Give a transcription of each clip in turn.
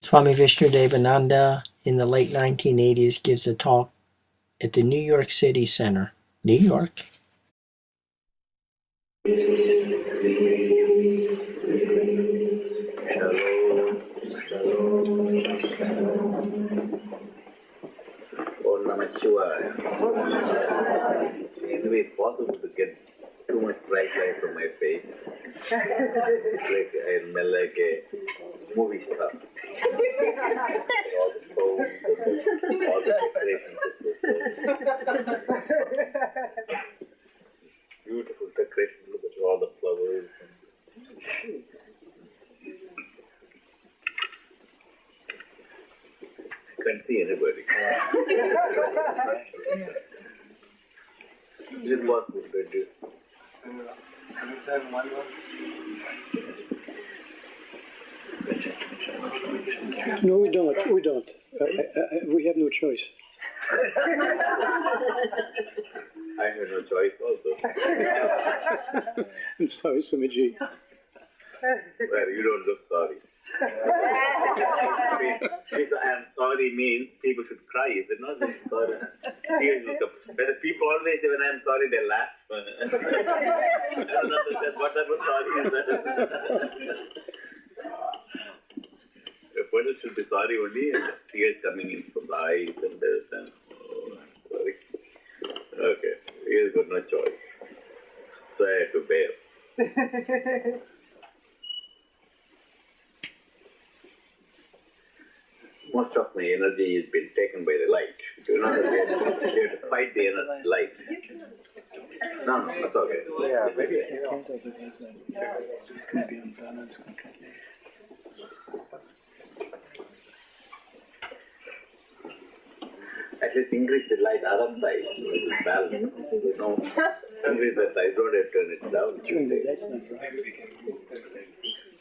Swami Vishnu-devananda in the late 1980s gives a talk at the New York City Center. New York? Om Namah Shivaya. Anyway, it's possible to get too much bright light from my face. It's like I smell like a movie star. All the phones and all the decorations and so forth. Beautiful decorations, look at all the flowers. I can't see anybody. Is it possible to reduce? No, we don't. We don't. We have no choice. I have no choice also. I'm sorry, Swamiji. Well, you don't look sorry. If I am sorry means people should cry, is it not? Sorry. Tears will come. But the people always say when I am sorry, they laugh. I don't understand what type of sorry is that. A person should be sorry only and tears coming in from the eyes and this and oh, I'm sorry. Okay, he's got no choice. So I had to bear. Most of my energy has been taken by the light. You know, you have to fight the light. No, that's okay. Yeah, maybe I can't because it's going to be unbalanced completely. At least increase the light other side. Balance. You know, increase that light. Don't have to turn it down. During the day, it's not right.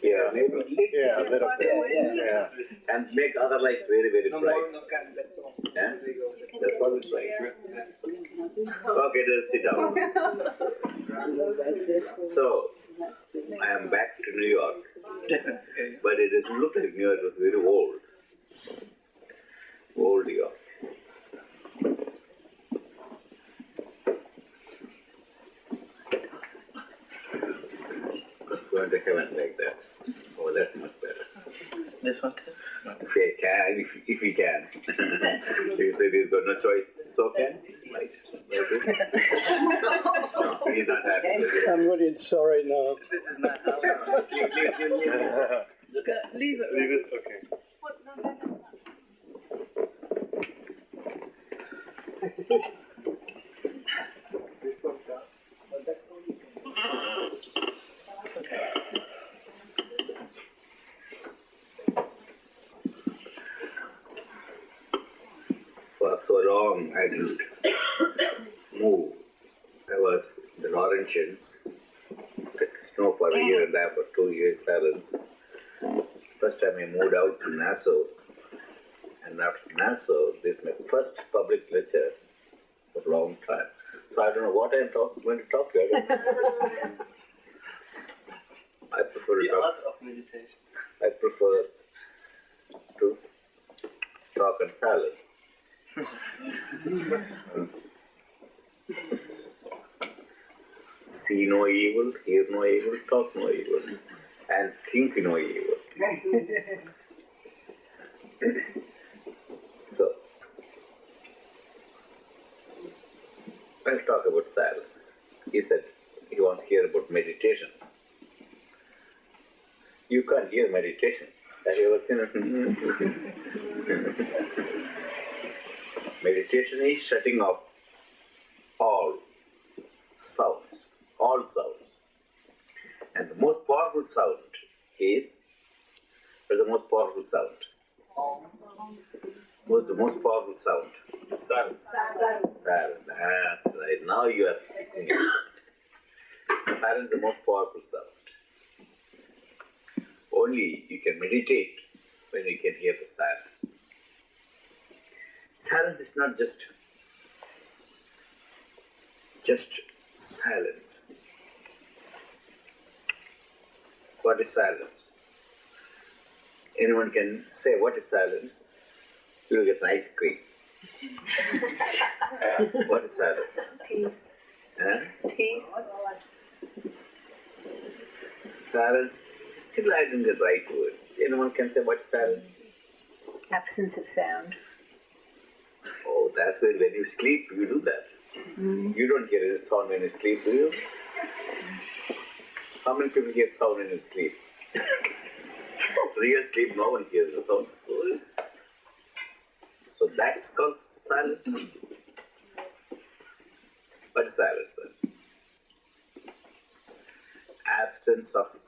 Yeah, maybe Yeah, a little bit. Yeah. and make other lights very, very bright. Yeah? That's all it's right. Okay, then sit down. So, I am back to New York. But it doesn't look like New York, it was very old. Old New York. Going to heaven like that. Oh, that's much better. This one too? If we can, if we can. He said he's got no choice. So can? Right. No, he's not happy. I'm really sorry now. This is not how. Leave Leave it. Leave it? Okay. This one's down. But that's all you can. For so long I didn't move. I was in the Laurentians, took snow for a year and a half or 2 years silence. First time I moved out to Nassau, and after Nassau, this is my first public lecture for a long time. So I don't know what I'm going to talk to you. I prefer to The talk. art of meditation. I prefer to talk in silence. See no evil, hear no evil, talk no evil, and think no evil. So, I'll talk about silence. He said he wants to hear about meditation. You can't hear meditation. Have you ever seen it? Meditation is shutting off all sounds. All sounds. And the most powerful sound is, what's the most powerful sound? What's the most powerful sound? Silence. Silence. That's right. Now you are thinking. Silence is the most powerful sound. Only you can meditate when you can hear the silence. Silence is not just silence. What is silence? anyone can say what is silence, you will get an ice cream. What is silence? Peace. Huh? Peace. Silence, still I didn't get the right word. Anyone can say what is silence? Absence of sound. Oh, that's where when you sleep, you do that. You don't hear any sound when you sleep, do you? How many people hear sound when you sleep? Real sleep, no one hears the sound. So that's called silence. What is silence then? Absence of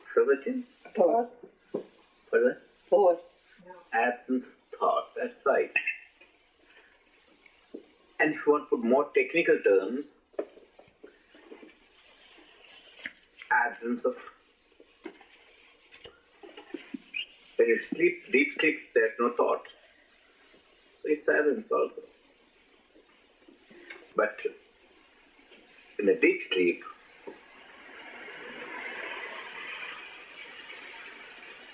Sabatin? Thoughts. What is that? Thought. Absence of thought, that's right. And if you want to put more technical terms, absence of, when you sleep, deep sleep, there's no thought. So it's silence also. But in the deep sleep,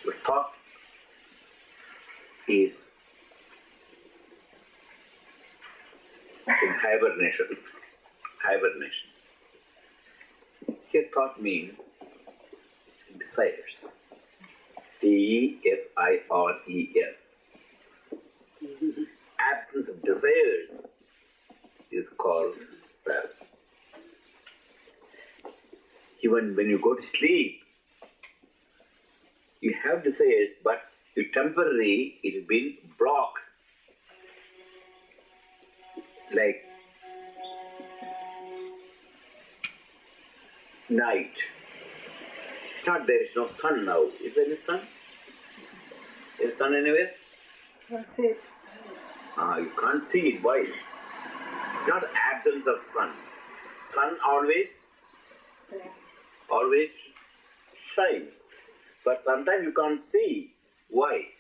the thought is in hibernation. Hibernation. Here thought means desires. Desires. Absence of desires is called silence. Even when you go to sleep, you have desires, but you temporarily it has been blocked. Like night. It's not there is no sun now. Is there any sun? Is there sun anywhere? That's it. You can't see it. Why? Not absence of sun. Sun always shines. But sometimes you can't see. Why?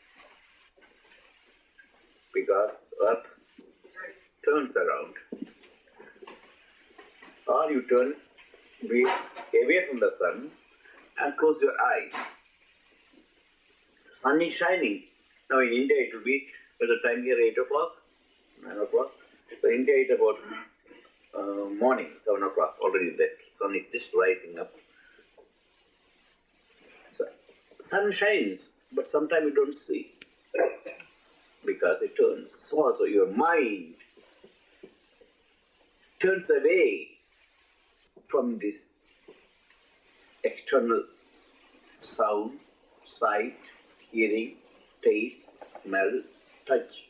Because earth turns around. Or you turn away from the sun and close your eyes. The sun is shining. Now in India it will be, at the time here 8 o'clock, 9 o'clock. So India it about morning, 7 o'clock. Already the sun is just rising up. So sun shines, but sometimes you don't see. Because it turns. So also your mind turns away from this external sound, sight, hearing, taste, smell, touch.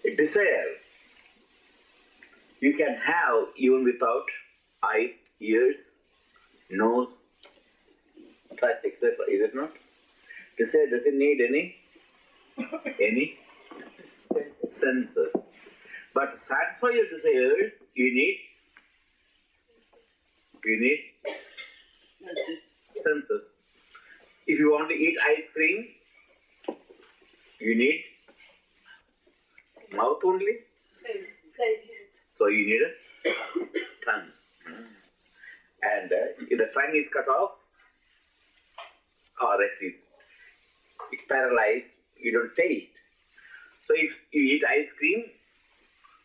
A desire you can have even without eyes, ears, nose, touch, etc. Is it not? Desire doesn't need any senses. But to satisfy your desires, you need senses. If you want to eat ice cream, you need mouth only. So you need a tongue. And if the tongue is cut off, or at least it's paralyzed, you don't taste. So if you eat ice cream,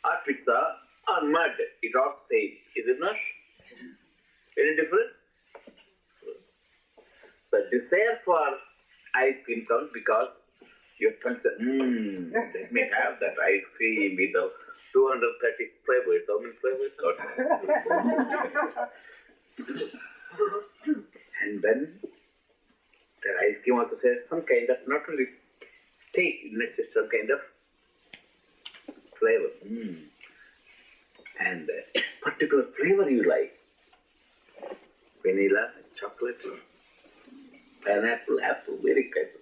or pizza, or mud, it all same. Is it not? Any difference? The desire for ice cream comes because your tongue says, let me have that ice cream with the 230 flavors. How many flavors? God knows. And then the ice cream also says some kind of, not only taste, it's some kind of flavor. And particular flavor you like. Vanilla, chocolate, pineapple, apple, very kind of.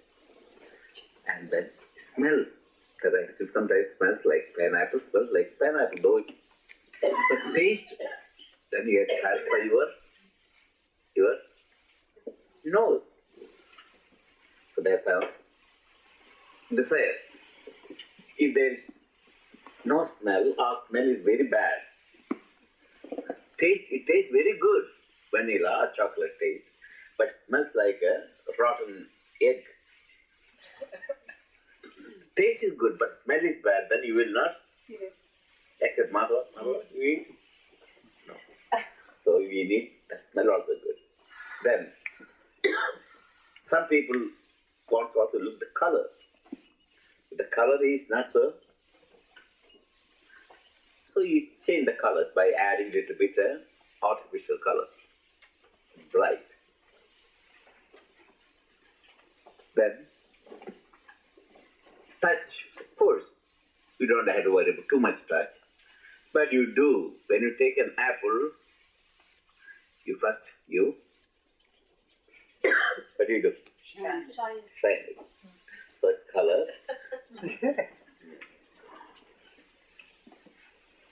And then it smells. The ice cream sometimes smells like pineapple, smells like pineapple. Though it, so taste, then you have to satisfy your nose. So that sounds desire. If there is no smell or smell is very bad, it tastes very good, vanilla or chocolate taste, but it smells like a rotten egg. Taste is good, but smell is bad, then you will not accept Madhava. You eat? No. So we need the smell also good. Then, some people want to also look the color. The color is not so. So you change the colors by adding a little bit artificial color, bright. Then, touch, of course, you don't have to worry about too much touch. But you do, when you take an apple, you what do you do? Shine. Shine it. So it's color.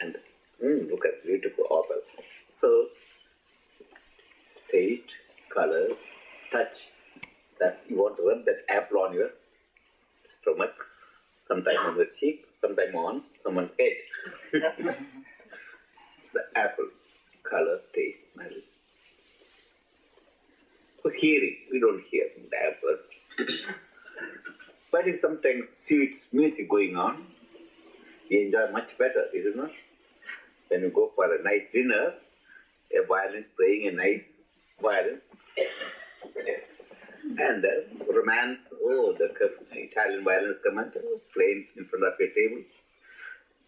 And look at beautiful apple. So, taste, color, touch. That you want to rub that apple on your stomach, sometime on the cheek, sometime on someone's head. It's the apple, color, taste, smell. Because hearing, we don't hear the apple. But if sometimes sweet music going on, you enjoy much better, is it not? When you go for a nice dinner, a violinist playing a nice violin, and romance, the Italian violins come and play in front of your table.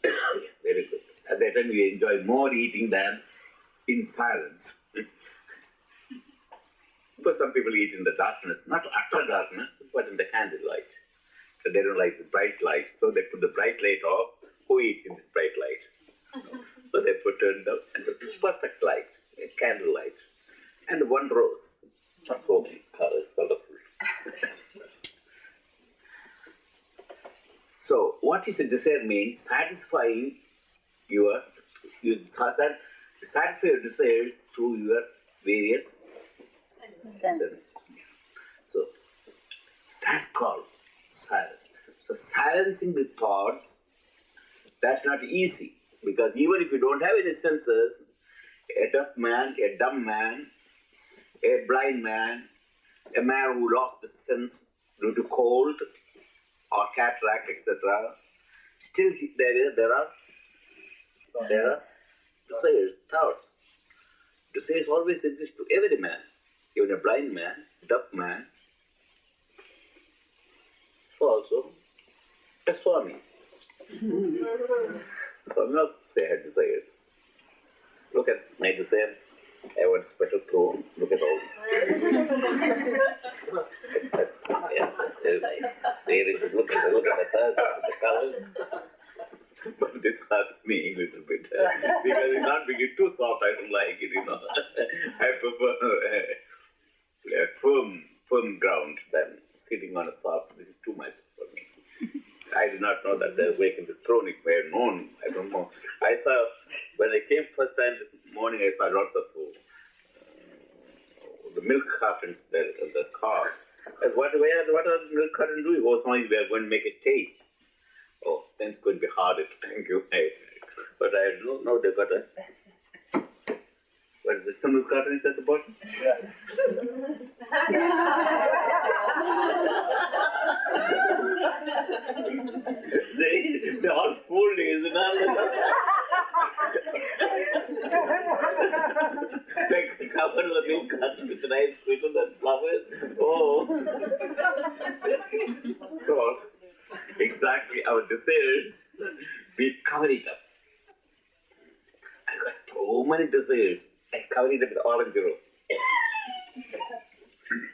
Yes, very good. At that time you enjoy more eating than in silence. Because some people eat in the darkness, not utter darkness, but in the candlelight. So they don't like the bright light, so they put the bright light off. Who eats in this bright light? So they put in the perfect light, a candlelight, and one rose. Not so many colors, colorful. So, what is a desire means? Satisfying satisfy your desires through your various senses. So, that's called silence. So, silencing the thoughts, that's not easy. Because even if you don't have any senses, a deaf man, a dumb man, a blind man, a man who lost the sense due to cold or cataract, etc., still there are desires, thoughts. Desires always exist to every man, even a blind man, deaf man. So also a Swami. Swami also had desires. Look at my desire. I want a special throne. Look at all. Yeah, very good. Look at the touch, the color. But this hurts me a little bit because it's not making it too soft. I don't like it, I prefer a firm ground than sitting on a soft. This is too much for me. I did not know that they're making this throne. If I had known, I don't know. I saw, when I came first time this morning, I saw lots of the milk cartons there in the car. And what are the milk cartons doing? Oh, somebody, we are going to make a stage. Oh, then it's going to be harder. Thank you. But I don't know, they've got a... What is this? Some milk carton is at the bottom? They're all folding, isn't it? Like cover the milk carton with nice cushions and flowers. Oh. So, exactly, our desires, we cover it up. I got so many desires. I cover it up with orange rope.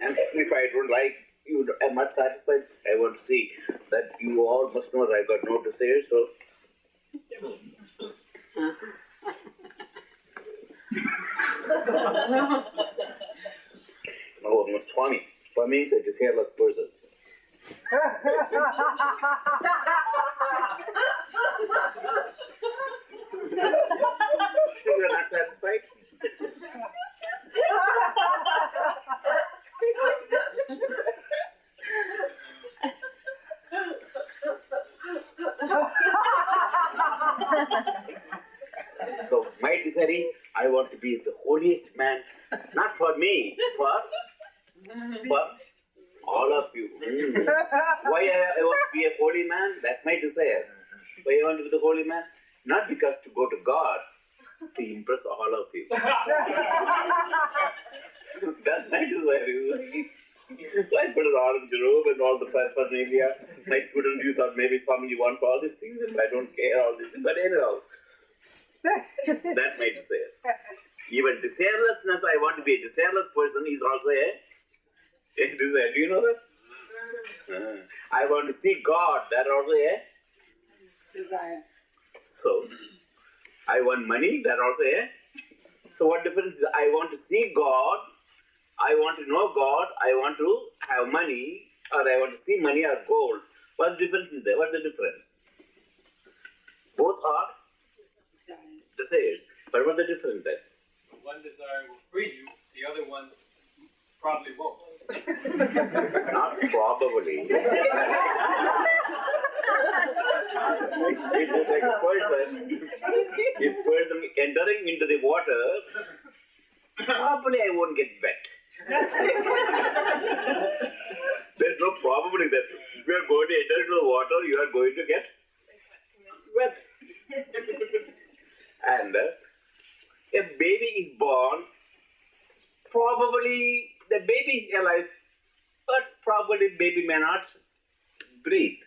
And if I don't like you, I'm not satisfied. I want to see that you all must know that I got no desires, so. No, I'm not Swami. Swami is a desireless person. So you're not satisfied? So my desire is, I want to be the holiest man, not for me, for all of you. Why I want to be a holy man? That's my desire. Why I want to be the holy man? Not because to go to God, to impress all of you. That's my desire. I put an orange robe and all the paraphernalia. My student, you thought maybe Swamiji wants all these things, and I don't care all these things. But anyhow, that's my desire. Even desirelessness, I want to be a desireless person is also a desire. Do you know that? I want to see God, that also a Desire. So, I want money, that also a. So what difference is I want to see God, I want to know God, I want to have money, or I want to see money or gold. What difference is there? What's the difference? Both are desires. But what's the difference then? One desire will free you, the other one probably won't. Not probably. It is like a person entering into the water, probably I won't get wet. There's no probability that if you are going to enter into the water, you are going to get wet. And a baby is born, probably the baby is alive, but probably baby may not breathe.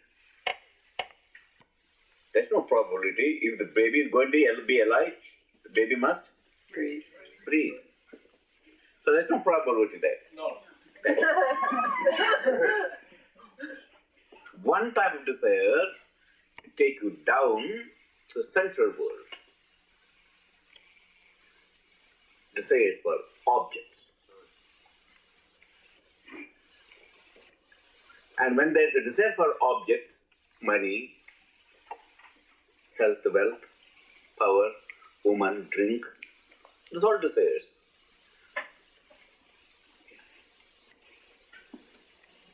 There's no probability. If the baby is going to be alive, the baby must Breathe. breathe. So there's no probability there. No. One type of desire take you down to the central world. Desires for objects. And when there is a desire for objects, money, health, wealth, power, woman, drink, these are all desires.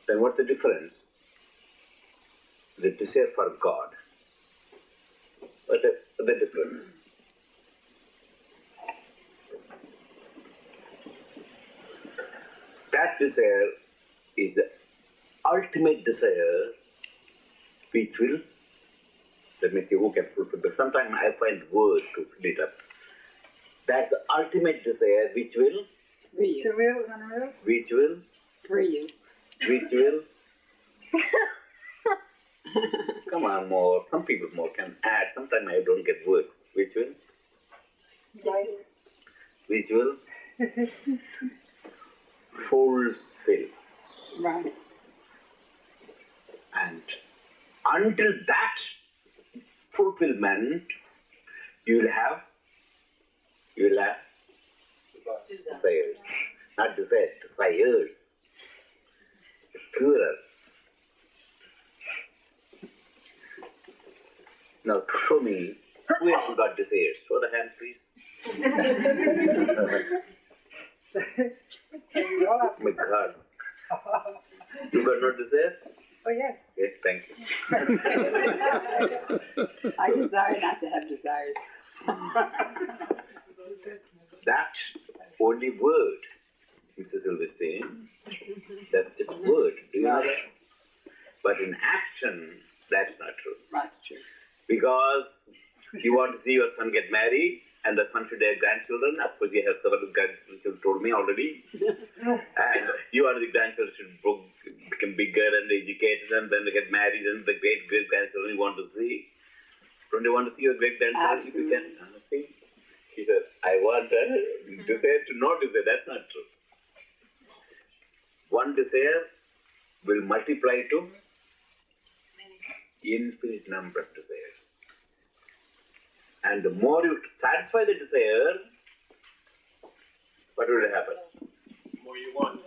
Then what's the difference? The desire for God. What's the difference? That desire is the ultimate desire which will, let me see who can fulfill, but sometimes I find words to fill it up. That's the ultimate desire which will, Free you. which will, Free you. which will. Come on, more. Some people more can add. Sometimes I don't get words. Which will, which will fulfill. Right. And until that fulfillment, you will have desires. Not desire, desires. It's purer. Now show me who has got desires. Show the hand, please. My God. You got no desire? Oh, yes. Okay, thank you. I desire not to have desires. That only word, Mr. Silverstein, that's just word. Do you know that? But in action, that's not true. That's true. Because you want to see your son get married and the son should have grandchildren. Of course, you have several grandchildren, told me already. And you are the grandchildren should become bigger and educated and then they get married and the great-grandchildren you want to see. Don't you want to see your great-grandchildren if you can? See? He said, I want desire to not desire. That's not true. One desire will multiply to infinite number of desires. And the more you satisfy the desire, what will happen? The more you want.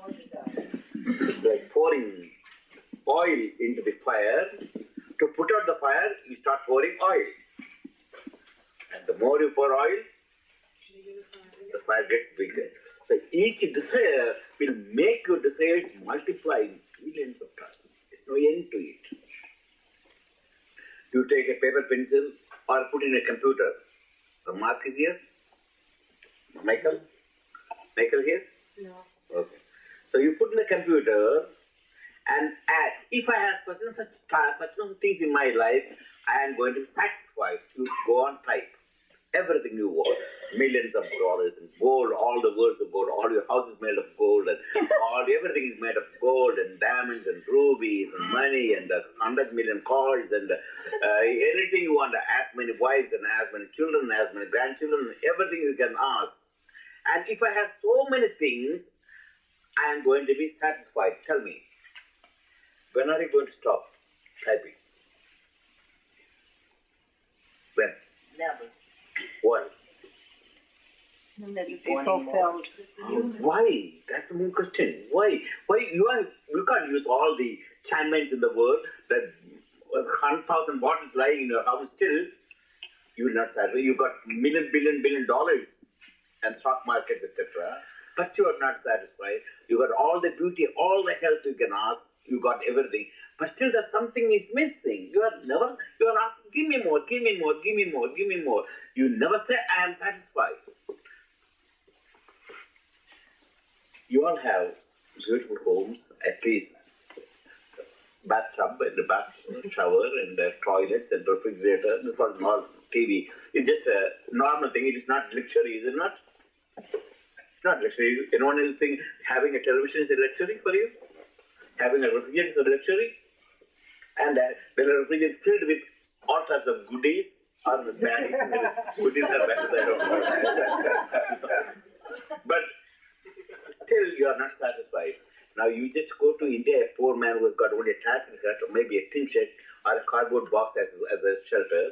It's like pouring oil into the fire. To put out the fire, you start pouring oil. And the more you pour oil, the fire gets bigger. So each desire will make your desires multiply in millions of times. There's no end to it. You take a paper pencil or put in a computer. The mark is here. Michael? Michael here? No. Okay. So you put in the computer and add, if I have such and such tasks, such and such things in my life, I am going to be satisfied. You go on type. Everything you want, millions of dollars in gold, all the worlds of gold, all your house is made of gold, and everything is made of gold and diamonds and rubies and money and 100 million cars and anything you want, as many wives and as many children, as many grandchildren, everything you can ask. And if I have so many things, I am going to be satisfied. Tell me, when are you going to stop typing? When? Never. Why? You'll never be fulfilled. Why? That's a main question. Why? Why you can't use all the champions in the world, that 100,000 bottles lying in your house still, you're not satisfied. You got billion dollars and stock markets, etc. But you are not satisfied. You got all the beauty, all the health you can ask, you got everything. But still that something is missing. You are asking, give me more, give me more, give me more, give me more. You never say, I am satisfied. You all have beautiful homes, at least bathtub and a bath shower and toilets and refrigerator. This is not TV. It's just a normal thing. It is not luxury, is it not? It's not luxury. Anyone else think having a television is a luxury for you? Having a refrigerator is a luxury? And the refrigerator is filled with all types of goodies or bad. Goodies are bad, I don't know. But still you are not satisfied. Now you just go to India, a poor man who has got only a thatched hut or maybe a tin shed or a cardboard box as a shelter,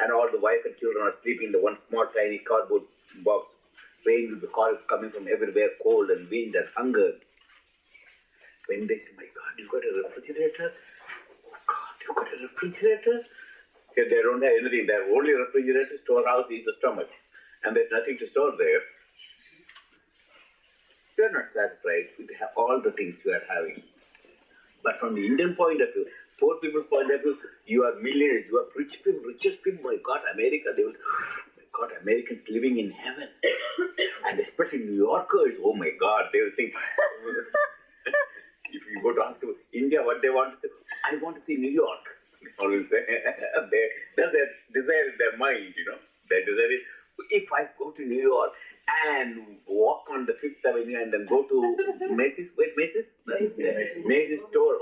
and all the wife and children are sleeping in the one small tiny cardboard box. Rain will be coming from everywhere, cold and wind and hunger. When they say, my God, you got a refrigerator? Oh God, you got a refrigerator? Here they don't have anything. Their only refrigerator storehouse is the stomach. And there's nothing to store there. You are not satisfied with all the things you are having. But from the Indian point of view, poor people's point of view, you are millionaires, you are rich people, richest people. My God, America, they will, my God, Americans living in heaven. And especially New Yorkers, oh my God, they will think, if you go to ask them, India, what they want to say, I want to see New York. They always say, that's their desire in their mind, you know. Their desire is, if I go to New York and walk on the Fifth Avenue and then go to Macy's, Macy's store,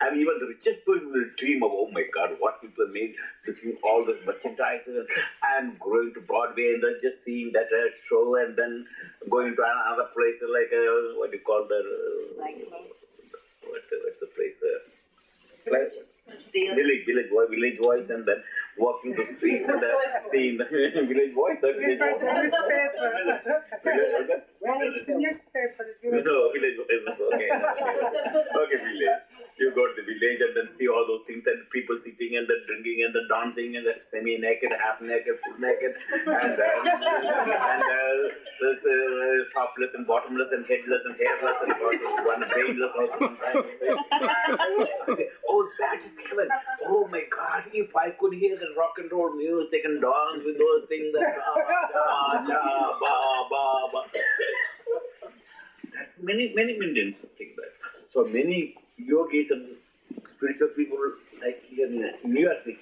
and even the richest person will dream of, oh my God, what people are made, looking all the merchandise and going to Broadway and then just seeing that show and then going to another place like, what do you call the, what's the place? Village Voice, and then walking the streets and seeing the Village Voice. It's a newspaper. No, Village Voice. Okay. Okay, village. You go to the village and then see all those things and people sitting and then drinking and then dancing and then semi-naked, half-naked, full-naked, and topless and bottomless and headless and hairless and one brainless also. Oh, that is heaven. Oh my God, if I could hear the rock and roll music and dance with those things that that's many Indians think that. So many yogis and spiritual people like here in New York think,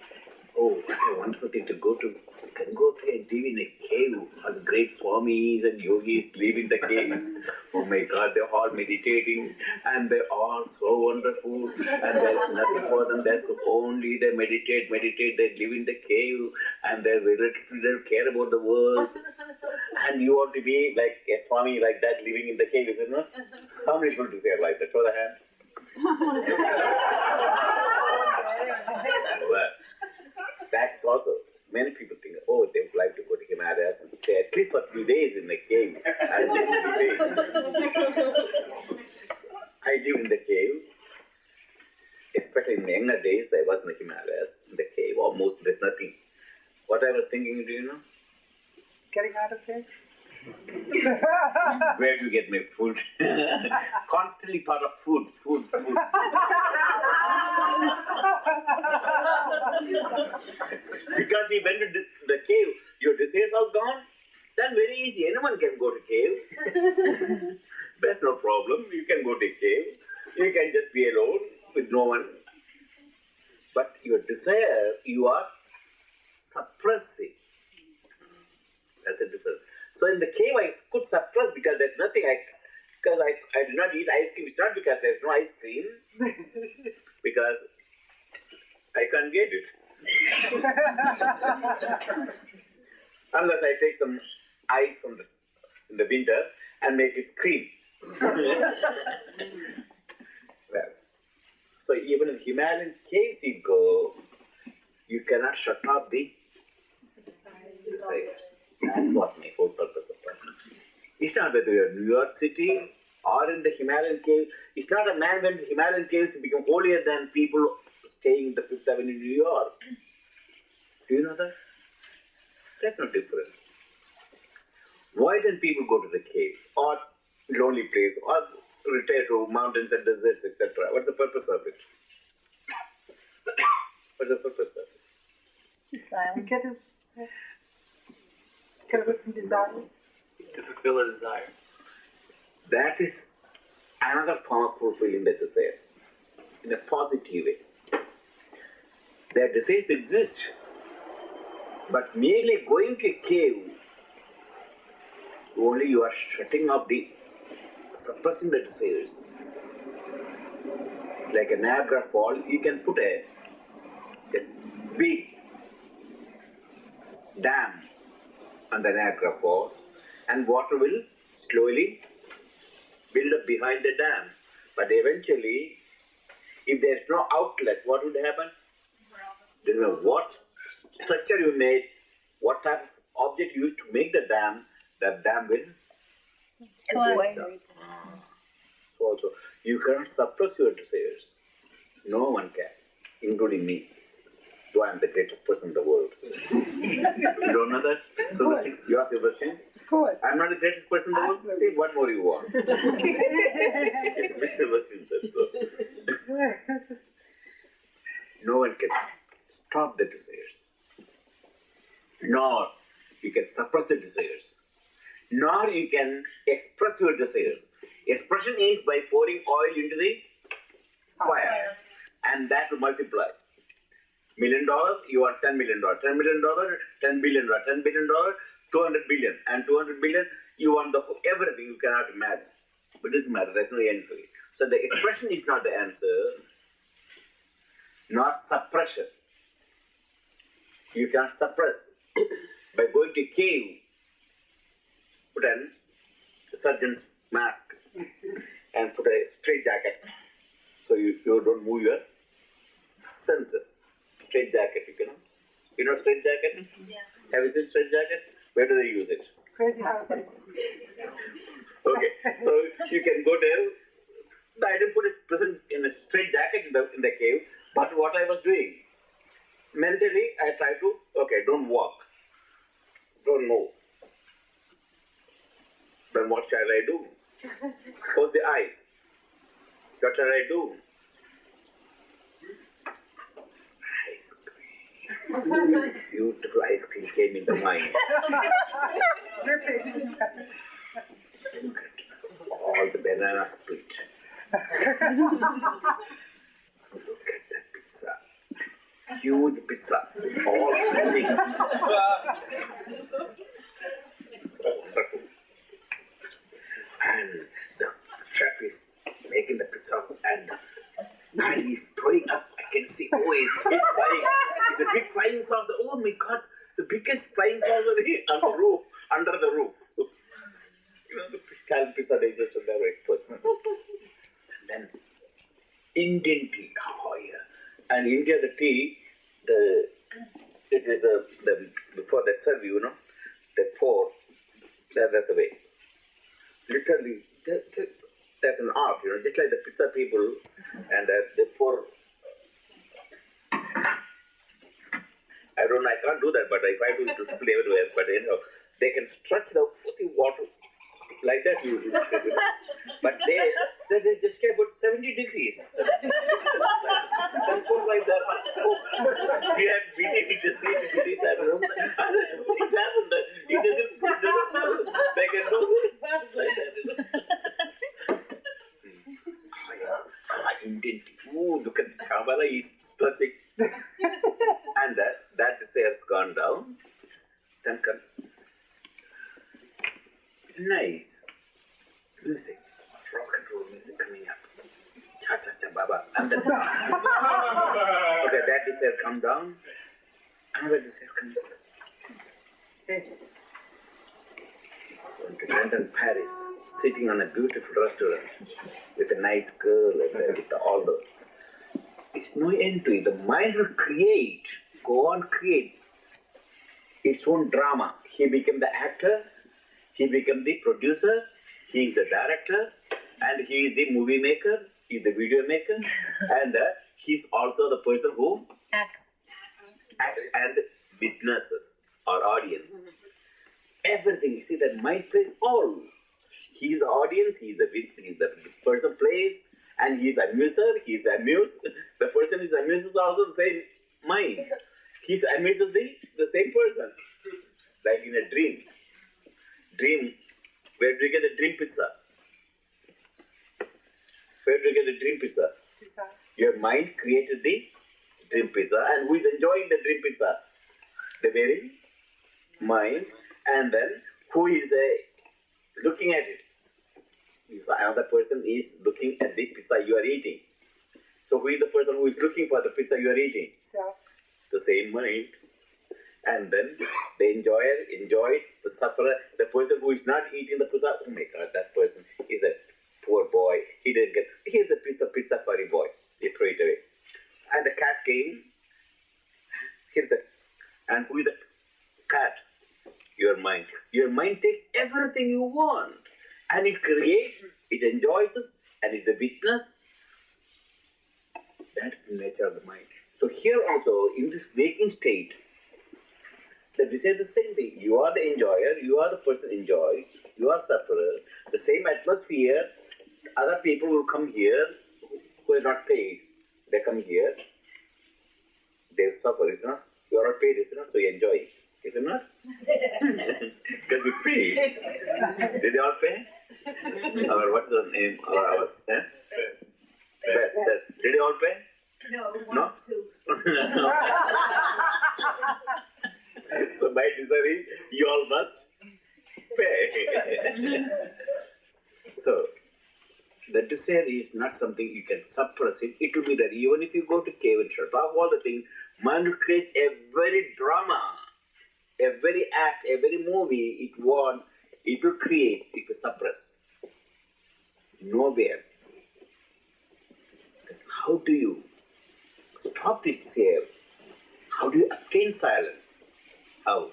oh, what a wonderful thing to go to Gangotri and live in a cave. All the great swamis and yogis live in the caves. Oh my God, they're all meditating and they're all so wonderful and there's nothing for them. There's only they meditate, they live in the cave and they don't care about the world. And you want to be like a swami like that living in the cave, isn't it? How many people to say like that? Show the hand. Well, that is also, many people think, oh, they would like to go to Himalayas and stay at least for 3 days in the cave. I live in the cave, especially in the younger days. I was in the Himalayas, in the cave, almost there's nothing. What I was thinking, do you know? Getting out of there? Where do you get my food? Constantly thought of food. Because he went to the cave, your desires are gone. That's very easy. Anyone can go to cave. That's no problem. You can go to a cave. You can just be alone with no one. But your desire, you are suppressing. That's the difference. So in the cave, I could suppress because there's nothing. Because I did not eat ice cream. It's not because there's no ice cream. Because I can't get it. Unless I take some ice from in the winter and make it cream. Well, so even in Himalayan caves you go, you cannot shut off the desires. That's what my whole purpose of talking. It's not whether you're in New York City or in the Himalayan cave. It's not a man went to Himalayan caves to become holier than people staying in the Fifth Avenue in New York. Do you know that? There's no difference. Why then people go to the cave or lonely place or retire to mountains and deserts, etc.? What's the purpose of it? What's the purpose of it? The silence. To get away from desires. To fulfill a desire. That is another form of fulfilling the desire in a positive way. Their desires exist, but merely going to a cave, only you are shutting off suppressing the desires. Like a Niagara Fall, you can put a big dam on the Niagara Fall, and water will slowly build up behind the dam. But eventually, if there is no outlet, what would happen? Doesn't matter what structure you made, what type of object you used to make the dam will Collapse. So also, you cannot suppress your desires. No one can, including me. Though I am the greatest person in the world. You don't know that? So you ask your question? Of course. I'm not the greatest person in the world. Absolutely. See, what more you want? Mr. Vishnu said so. No one can stop the desires. Nor you can suppress the desires. Nor you can express your desires. Expression is by pouring oil into the fire. And that will multiply. $1 million, you want $10 million. $10 million, $10 billion. $10 billion, 200 billion. And 200 billion, you want everything you cannot imagine. But it doesn't matter, there's no end to it. So the expression is not the answer, not suppression. You cannot suppress. By going to a cave, put a surgeon's mask and put a straight jacket so you don't move your senses. Straight jacket, you know straight jacket? Yeah. Have you seen straight jacket? Where do they use it? Crazy houses. Okay, so you can go there. I didn't put a person in a straight jacket in the cave, but what I was doing, mentally I tried to, don't walk, don't move. Then what shall I do? Close the eyes. What shall I do? Ice cream. Beautiful ice cream came into mind. Look at all the banana split. Look at that pizza. Huge pizza. All things. Wonderful. And the chef is making the pizza and he's throwing up. I can see, he's flying. It's a big flying saucer. Oh my God, it's the biggest flying saucer on the roof, under the roof. The Italian pizza, they just are experts. And then Indian tea. Oh yeah. And India, the tea, it is the before they serve you, they pour. That's the way. Literally, there's an art, just like the pizza people, and they pour. I don't know, I can't do that, but if I do, it will spill everywhere. But anyhow, they can stretch the water like that you do. But they just care about 70 degrees. Just put like that. Oh, we had beneath the seat beneath that room. I said, what happened? It doesn't fit. They can go very fast like that. Indian. Oh, look at the camera, he's stretching. And that desire has gone down. Then come. Nice. Music. Rock and roll music coming up. Cha cha cha baba. And then okay, that desire come down. Another desire comes. Hey. Going to London, Paris, sitting on a beautiful restaurant with a nice girl and with all the. It's no end to it. The mind will create, go on create its own drama. He became the actor, he became the producer, he is the director, and he is the movie maker, he is the video maker, and he's also the person who acts and witnesses or audience. Everything, you see, that mind plays all. He is the audience, he is the person plays, and he is amuser, he is amused. The person is amused is also the same mind. He amuses the same person. Like in a dream. Dream, where do you get the dream pizza? Where do you get the dream pizza? Pizza. Your mind created the dream pizza, and who is enjoying the dream pizza? The very mind. And then who is looking at it? So another person is looking at the pizza you are eating. So who is the person who is looking for the pizza you are eating? Self. The same mind. And then the enjoyer enjoyed, the sufferer, the person who is not eating the pizza, oh my God, that person is a poor boy. He didn't get, here's a piece of pizza for a boy. They throw it away. And the cat came, here's the, and who is the cat? Your mind. Your mind takes everything you want. And it creates, it enjoys us, and it's the witness. That's the nature of the mind. So here also, in this waking state, that we say the same thing. You are the enjoyer, you are the person enjoyed, you are sufferer. The same atmosphere, other people will come here who are not paid. They come here, they will suffer, is it not? You are not paid, is it not? So you enjoy it. Is it not? Because you pay. Did they all pay? Or what's the name? Best. Did they all pay? No, No? two. So my desire is, you all must pay. So, the desire is not something you can suppress it. It will be there. Even if you go to cave and shut off all the things, mind will create every drama, every act, every movie it will create if you suppress. Nowhere. How do you stop this desire? How do you obtain silence? How?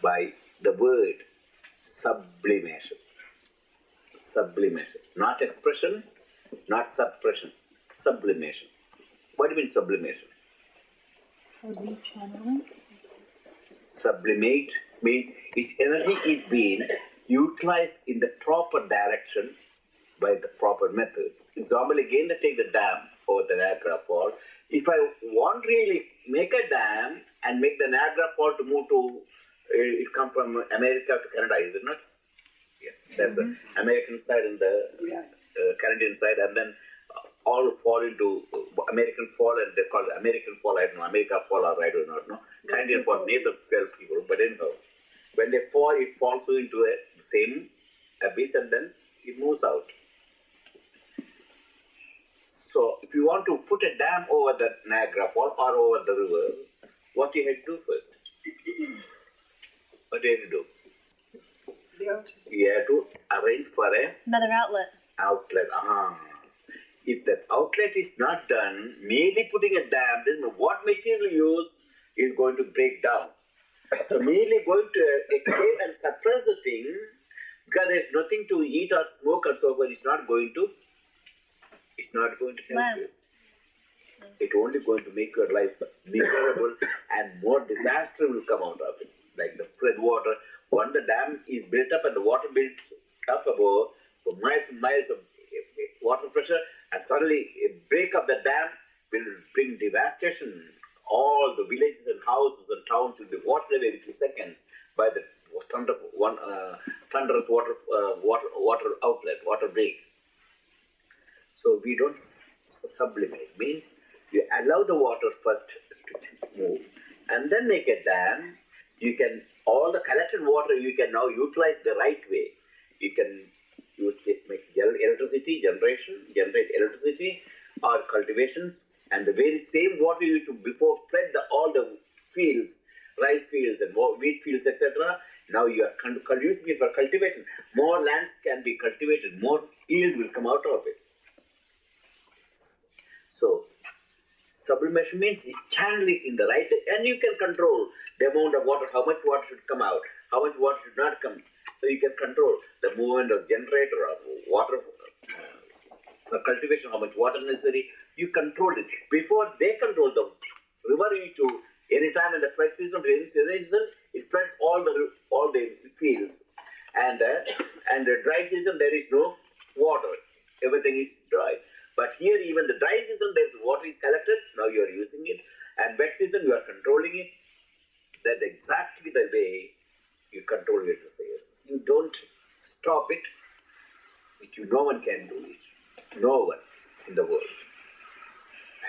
By the word sublimation. Sublimation. Not expression, not suppression. Sublimation. What do you mean sublimation? Sublimate means its energy is being utilized in the proper direction by the proper method. Example, again, they take the dam or the Niagara Fall. If I want really make a dam and make the Niagara Fall to move to, it come from America to Canada, is it not? Yeah, that's the American side and the Canadian side, and then all fall into American Fall, and they call it American Fall. I don't know, America Fall, or I do not know. Canadian Fall, native fell people, but anyhow, when they fall, it falls into the same abyss, and then it moves out. So, if you want to put a dam over the Niagara Fall or over the river, what do you have to do first? What do you have to do? You have to arrange for Another outlet. outlet. If that outlet is not done, merely putting a dam, then what material you use is going to break down. So merely going to a cave and suppress the thing, because there is nothing to eat or smoke and so forth, it's not going to help you. It's only going to make your life miserable, and more disaster will come out of it. like the flood water. Once the dam is built up and the water builds up above, for miles and miles of water pressure, and suddenly a break of the dam will bring devastation. All the villages and houses and towns will be watered away within seconds by the thunderous water outlet, water break. So we don't sublimate. Means you allow the water first to move, and then make a dam. You can all the collected water you can now utilize the right way. You can use it, make electricity generation, generate electricity or cultivations, and the very same water you used to before fed all the fields, rice fields and wheat fields, etc. Now you are using it for cultivation. More lands can be cultivated, more yield will come out of it. So, sublimation means channeling in the right, and you can control the amount of water, how much water should come out, how much water should not come. So you can control the movement of generator or water for cultivation, how much water necessary. You control it. Before they control the river used to, anytime in the flood season, rainy season, it floods all the fields. And the dry season there is no water. Everything is dry. But here even the dry season there water is collected, now you are using it. And wet season you are controlling it. That's exactly the way you control your desires. You don't stop it, which no one can do it. No one in the world.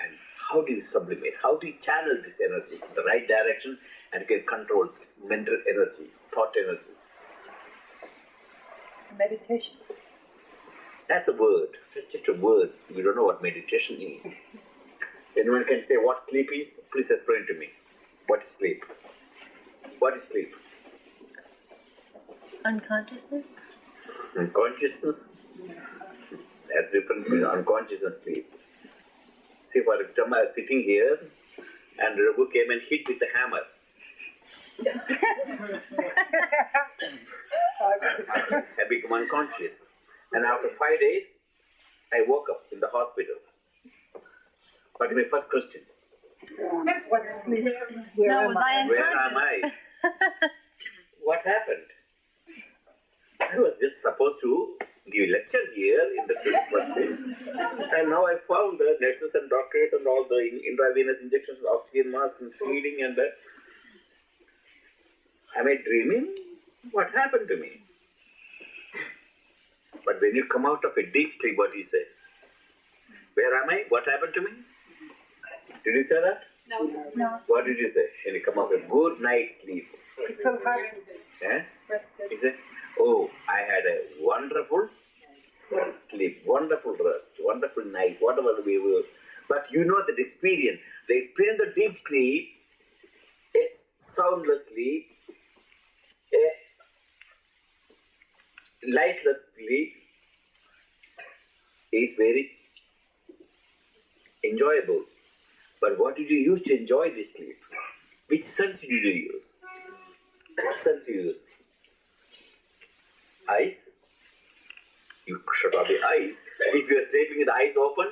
And how do you sublimate? How do you channel this energy in the right direction and can control this mental energy, thought energy? Meditation. That's a word. That's just a word. You don't know what meditation is. Anyone can say what sleep is? Please explain to me. What is sleep? What is sleep? Unconsciousness? Consciousness? That's different between unconscious and sleep. See, for example, I was sitting here and Raghu came and hit with a hammer. I became unconscious. And after 5 days, I woke up in the hospital. What is my first question? What's sleep? Where Was I Where unconscious? am I? What happened? I was just supposed to give a lecture here in the 21st day. And now I found the nurses and doctors and all the intravenous injections, oxygen mask and feeding and that. Am I dreaming? What happened to me? But when you come out of a deep sleep, what do you say? Where am I? What happened to me? Did you say that? No. What did you say? When you come out of a good night's sleep? You feel hard. Eh? Rested. He said, oh, I had a wonderful sleep, wonderful rest, wonderful night, whatever we were. But you know that experience, the experience of deep sleep is soundless sleep, a lightless sleep is very enjoyable. But what did you use to enjoy this sleep? Which sense did you use? What sense you use? Eyes? You shut off the eyes. If you are sleeping with the eyes open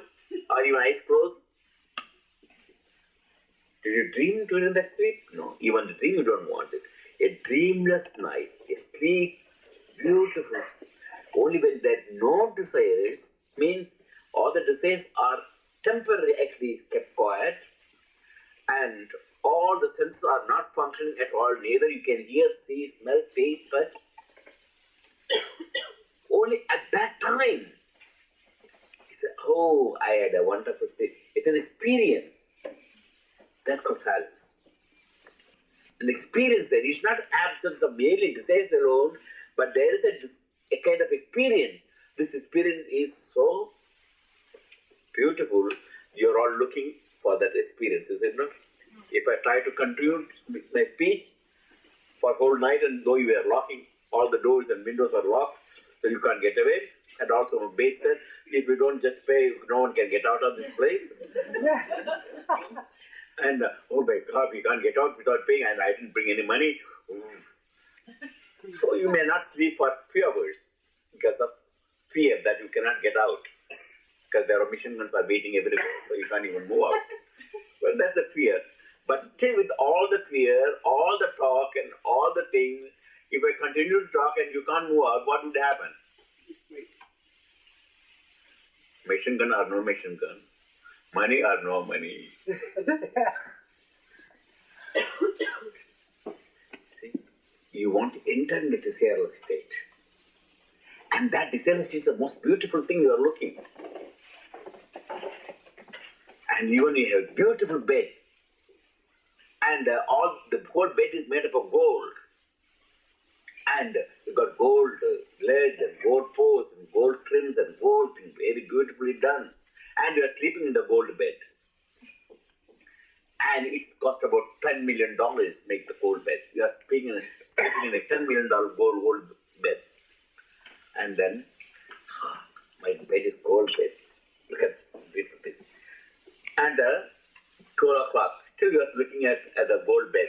or even eyes closed, did you dream during that sleep? No. Even the dream you don't want it. A dreamless night, a sleep, beautiful. Only when there are no desires, means all the desires are temporarily at least kept quiet and all the senses are not functioning at all. Neither you can hear, see, smell, taste, touch. Only at that time, he said, oh, I had a wonderful sleep. It's an experience. That's called silence. An experience there is not absence of merely desires alone, but there is a kind of experience. This experience is so beautiful. You're all looking for that experience, is it not? If I try to continue my speech for whole night and though you are locking, all the doors and windows are locked, so you can't get away. And also on base said, if you don't just pay, no one can get out of this place. And oh my God, we can't get out without paying and I didn't bring any money. So you may not sleep for few hours because of fear that you cannot get out. Because there are machine guns are waiting everywhere, so you can't even move out. Well, that's a fear. But still with all the fear, all the talk and all the things, if I continue to talk and you can't move out, what would happen? Machine gun or no machine gun? Money or no money? See? You want to enter into the desirable state. And that desirable state is the most beautiful thing you are looking. And even you have a beautiful bed. And all the whole bed is made up of gold. And you got gold legs and gold posts and gold trims and gold things, very beautifully done. And you are sleeping in the gold bed. And it's cost about $10 million make the gold bed. You are sleeping in a $10 million gold bed. And then, my bed is gold bed. Look at this beautiful thing. And 12 o'clock, still you are looking at the gold bed.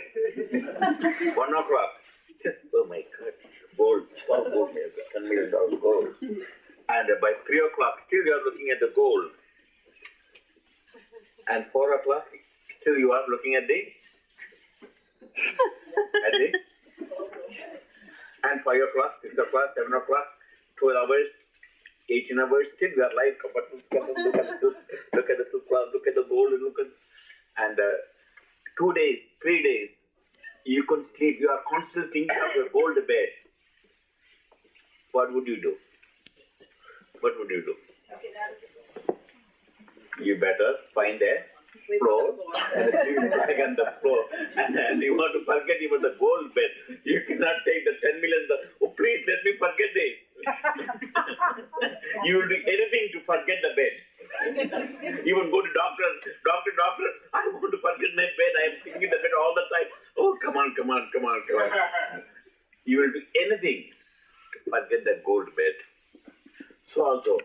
1 o'clock, still, oh my God, it's gold, it's all gold, $10 million gold. And by 3 o'clock, still you are looking at the gold. And 4 o'clock, still you are looking at the and 5 o'clock, 6 o'clock, 7 o'clock, 12 hours, 18 hours, still you are like, but look at the silk, look at the silk cloth, look at the gold, look at, and 2 days, 3 days, you can sleep, you are constantly thinking of your gold bed. What would you do? What would you do? You better find a floor and sleep back on the floor. And you want to forget even the gold bed. You cannot take the $10 million. Oh, please let me forget this. You will do anything to forget the bed. Even go to doctor, I want to forget my bed. I am thinking the bed all the time. Oh, come on. You will do anything to forget that gold bed. So also,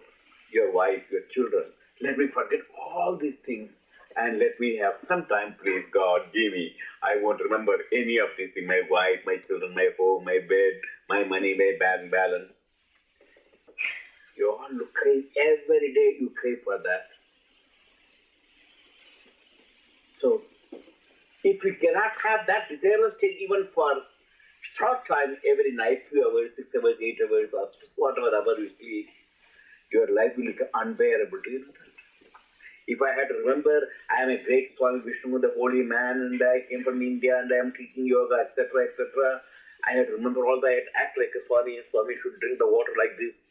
your wife, your children, let me forget all these things and let me have some time, please, God, give me. I won't remember any of these things, my wife, my children, my home, my bed, my money, my bank balance. You all crave, every day you crave for that. So, if we cannot have that desirable state even for short time every night, few hours, 6 hours, 8 hours, or whatever hour you sleep, your life will become unbearable. Do you know that? If I had to remember, I am a great Swami Vishnu, the holy man, and I came from India and I am teaching yoga, etc., etc. I had to remember all that, act like a Swami. A Swami should drink the water like this.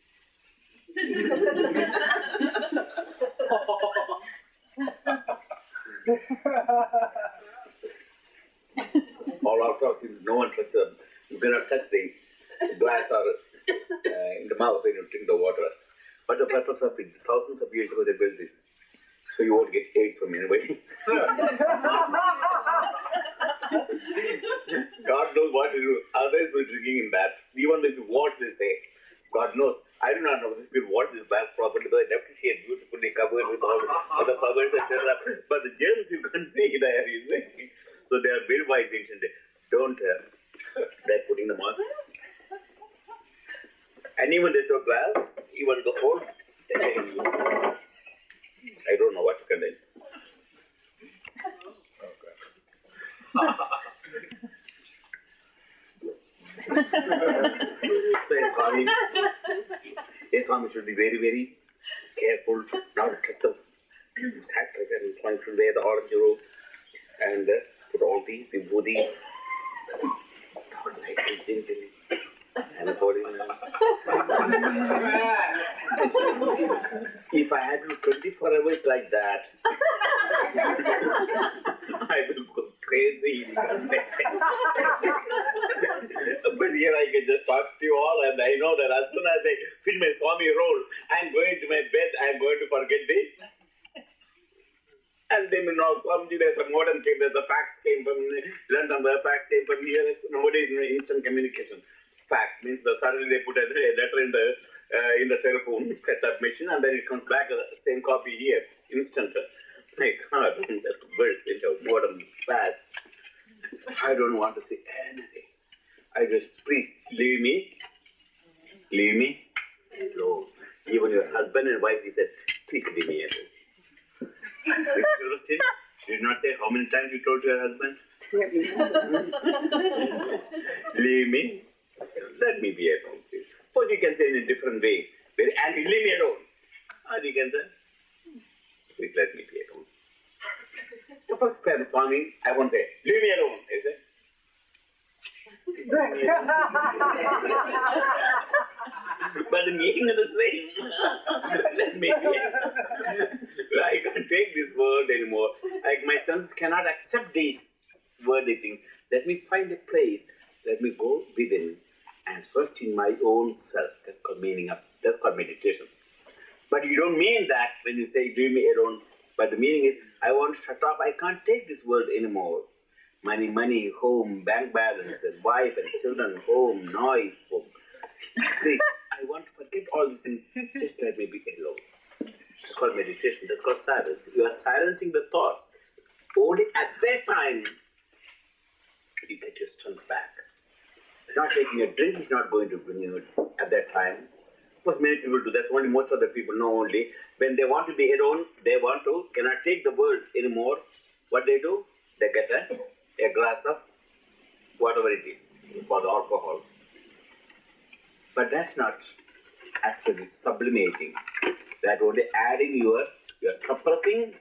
All out of no one touches them. You cannot touch the glass or in the mouth when you drink the water. But the purpose of it, thousands of years ago they built this. So you won't get AIDS from anybody. God knows what to do. Others will drinking in that. Even if you wash, they say, God knows. I do not know if you wash this glass properly, though I left it here beautifully covered with all the flowers, etc. But the germs you can't see there, you see. So they are very wise ancient. Don't try putting them on. And even this glass, even the whole thing, I don't know what to contain. So Swami should be very, very careful not to touch the hat, and Swami should wear the orange robe and put all the vibhuti, not lightly, gently, and accordingly. If I had to do 24 hours like that, I will go crazy. But here I can just talk to you all, and I know that as soon as I feel my Swami role, I am going to my bed, I am going to forget the. And they may know, Swamiji, there's a modern thing, there's a fax came from London, the fax came from here. Nowadays, instant communication. Fax means that suddenly they put a letter in the telephone setup machine, and then it comes back same copy here, instant. My God, that's worse into modern fax. I don't want to say anything. I just, please leave me. So even your husband and wife, he said, please leave me. Did not say how many times you told your husband, Can't remember. leave me, let me be alone, please. Suppose you can say in a different way, very angry, leave me alone. Or you can say, please let me be alone. The first time, Swami, I won't say, leave me alone. I say, but the meaning is the same. Let me be alone. I can't take this world anymore. Like my sons cannot accept these worldly things. Let me find a place. Let me go within and trust in my own self. That's called meditation. But you don't mean that when you say leave me alone. But the meaning is I want to shut off. I can't take this world anymore. Money, home, bank balance, and wife and children, home, noise, home. Please, I want to forget all these things. Just let me be alone. It's called meditation. That's called silence. You are silencing the thoughts. Only at that time you get your strength back. Not taking a drink is not going to bring you at that time. Of course, many people do that. Only most of the people know only. When they want to be alone, cannot take the world anymore. What they do? They get a glass of whatever it is, for the alcohol. But that's not actually sublimating. That only adding you're suppressing.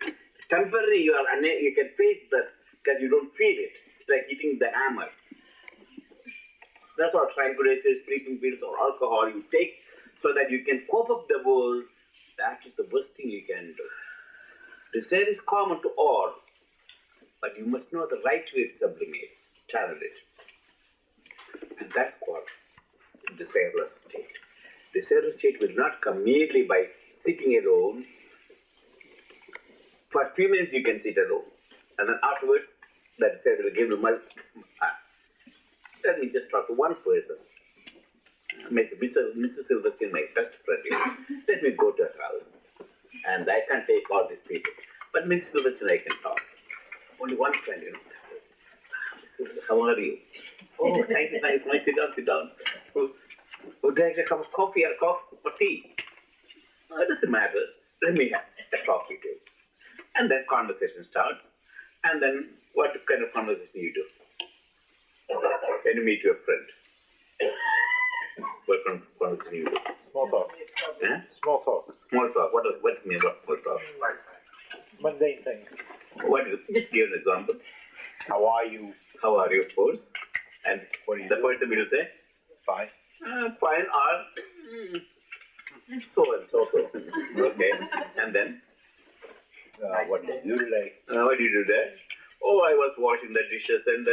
Temporarily you can face that because you don't feel it. It's like eating the hammer. That's what tranquilizers, sleeping pills or alcohol you take so that you can cope up the world. That is the worst thing you can do. Desire is common to all, but you must know the right way to sublimate, channel it. And that's called desireless state. Desireless state will not come merely by sitting alone. For a few minutes you can sit alone, and then afterwards that desire will give you let me just talk to one person. Mrs. Silverstein, my best friend here. Let me go to her house. And I can't take all these people. But Mrs. Silverstein, I can talk. Only one friend, that's it. How are you? Oh, thank you, nice. Sit down. Would you like a cup of coffee or tea? It doesn't matter. Let me have a talk with you. And then conversation starts. And then what kind of conversation you do? When you meet your friend, what kind of conversation you do? Small talk. Huh? Small talk. Small talk. What's the meaning of small talk? Mundane things. What is it? Just give an example. How are you? How are you, of course? And What do you the do? person will say, Fine. fine, or so and so. Okay. And then, What do you do today? what did you do there? Oh, I was washing the dishes and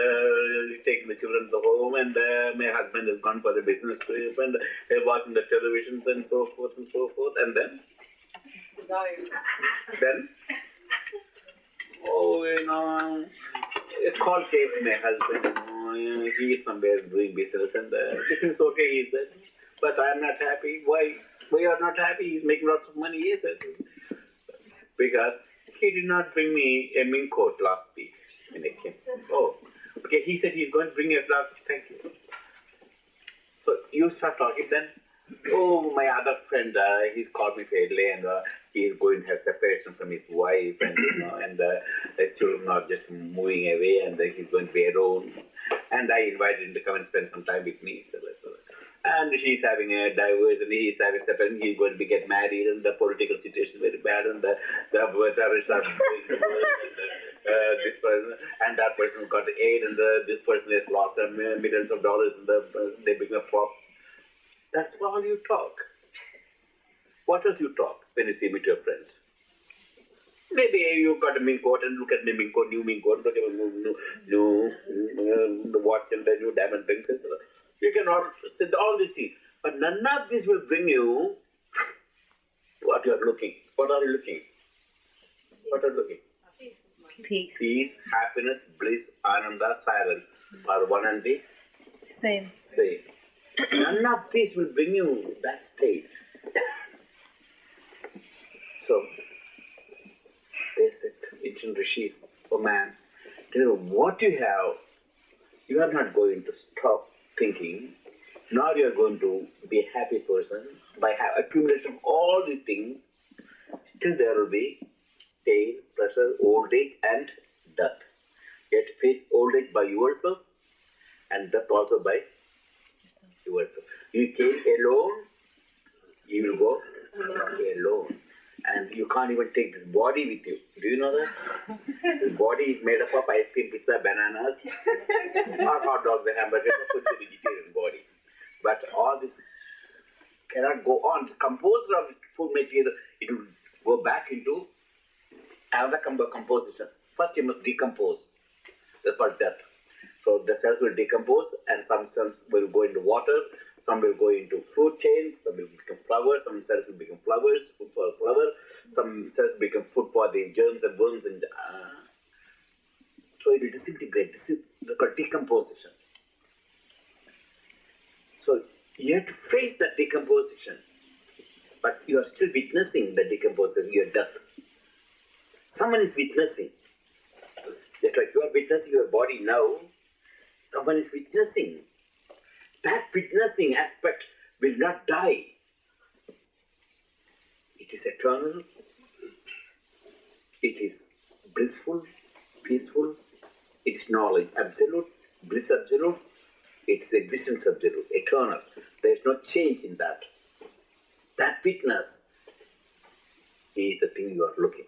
taking the children to the home, and my husband has gone for the business trip, and watching the televisions and so forth and so forth. And then, a call came to my husband. He is somewhere doing business, and everything's okay, he said. But I am not happy. Why? Why you are not happy? He's making lots of money, he said. Because he did not bring me a mink coat last week when I came. Oh, okay. He said he's going to bring a glass. Thank you. So you start talking then. Oh, my other friend, he's called me fairly, and he's going to have separation from his wife, and his children are just moving away, and he's going to be alone. And I invited him to come and spend some time with me. And she's having a divorce, and he's having separation. He's going to get married, and the political situation is very bad, and the terrorists are going to work, this person and that person got aid, and this person has lost millions of dollars, and they become a prop. That's all you talk. What else you talk when you see me to your friends? Maybe you got a mink coat and look at the mink coat, new mink coat, look at the watch and the new diamond rings. You can all say all these things. But none of this will bring you what you are looking. What are you looking? What are you looking? Peace. Peace, happiness, bliss, ananda, silence are one and the Same. same. None of this will bring you that state. So, they said, ancient rishis, oh man, what you are not going to stop thinking, nor you are going to be a happy person by accumulation of all these things. Still there will be pain, pressure, old age, and death. You have to face old age by yourself and death also by yourself. You came alone, you will go alone. And you can't even take this body with you. Do you know that? This body is made up of ice cream, pizza, bananas, or hot dogs and hamburgers, for the vegetarian body. But all this cannot go on. The composer of this food material, it will go back into another composition. First you must decompose. That's called death. So the cells will decompose and some cells will go into water, some will go into food chain, some will become flowers, some cells will become flowers, food for flower, some cells become food for the germs and worms and so it will disintegrate. This is called decomposition. So you have to face that decomposition, but you are still witnessing the decomposition, your death. Someone is witnessing. Just like you are witnessing your body now, someone is witnessing. That witnessing aspect will not die. It is eternal. It is blissful, peaceful. It is knowledge absolute, bliss absolute. It is existence absolute, eternal. There is no change in that. That witness is the thing you are looking.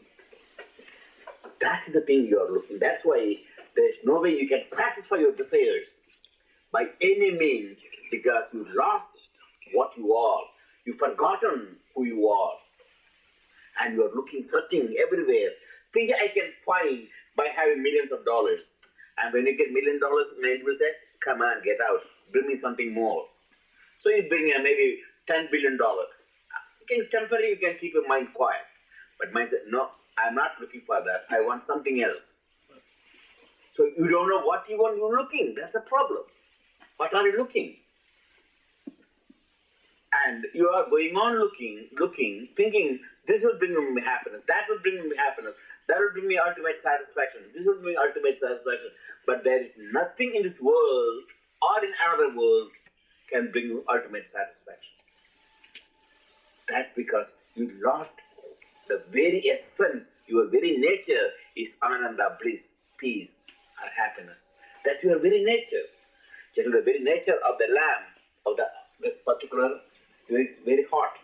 That is the thing you are looking. That's why there is no way you can satisfy your desires by any means, because you lost what you are. You've forgotten who you are. And you are looking, searching everywhere. Think I can find by having millions of dollars. And when you get $1 million, man will say, come on, get out. Bring me something more. So you bring maybe $10 billion. Temporarily you can keep your mind quiet. But mind says, no, I'm not looking for that. I want something else. So you don't know what you want, you're looking. That's the problem. What are you looking? And you are going on looking, thinking, this will bring me happiness, that will bring me happiness, that will bring me ultimate satisfaction, this will bring me ultimate satisfaction. But there is nothing in this world or in another world can bring you ultimate satisfaction. That's because you lost the very essence, your very nature is ananda, bliss, peace, or happiness. That's your very nature. Just the very nature of the lamp, of this particular, is very hot.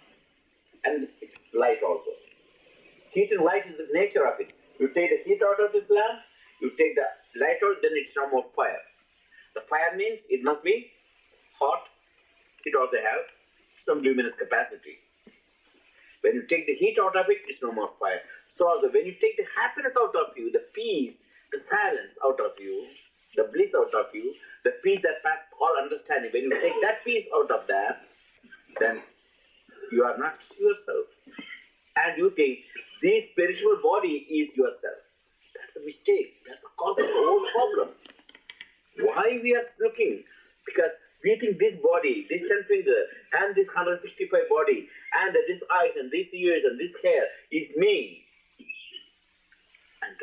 And light also. Heat and light is the nature of it. You take the heat out of this lamp, you take the light out, then it's no more fire. The fire means it must be hot. It also has some luminous capacity. When you take the heat out of it, it's no more fire. So also when you take the happiness out of you, the peace, the silence out of you, the bliss out of you, the peace that passes all understanding, when you take that peace out of that, then you are not yourself. And you think this perishable body is yourself. That's a mistake. That's the cause of the whole problem. Why we are looking? Because we think this body, this 10 finger, and this 165 body, and this eyes, and these ears, and this hair is me. And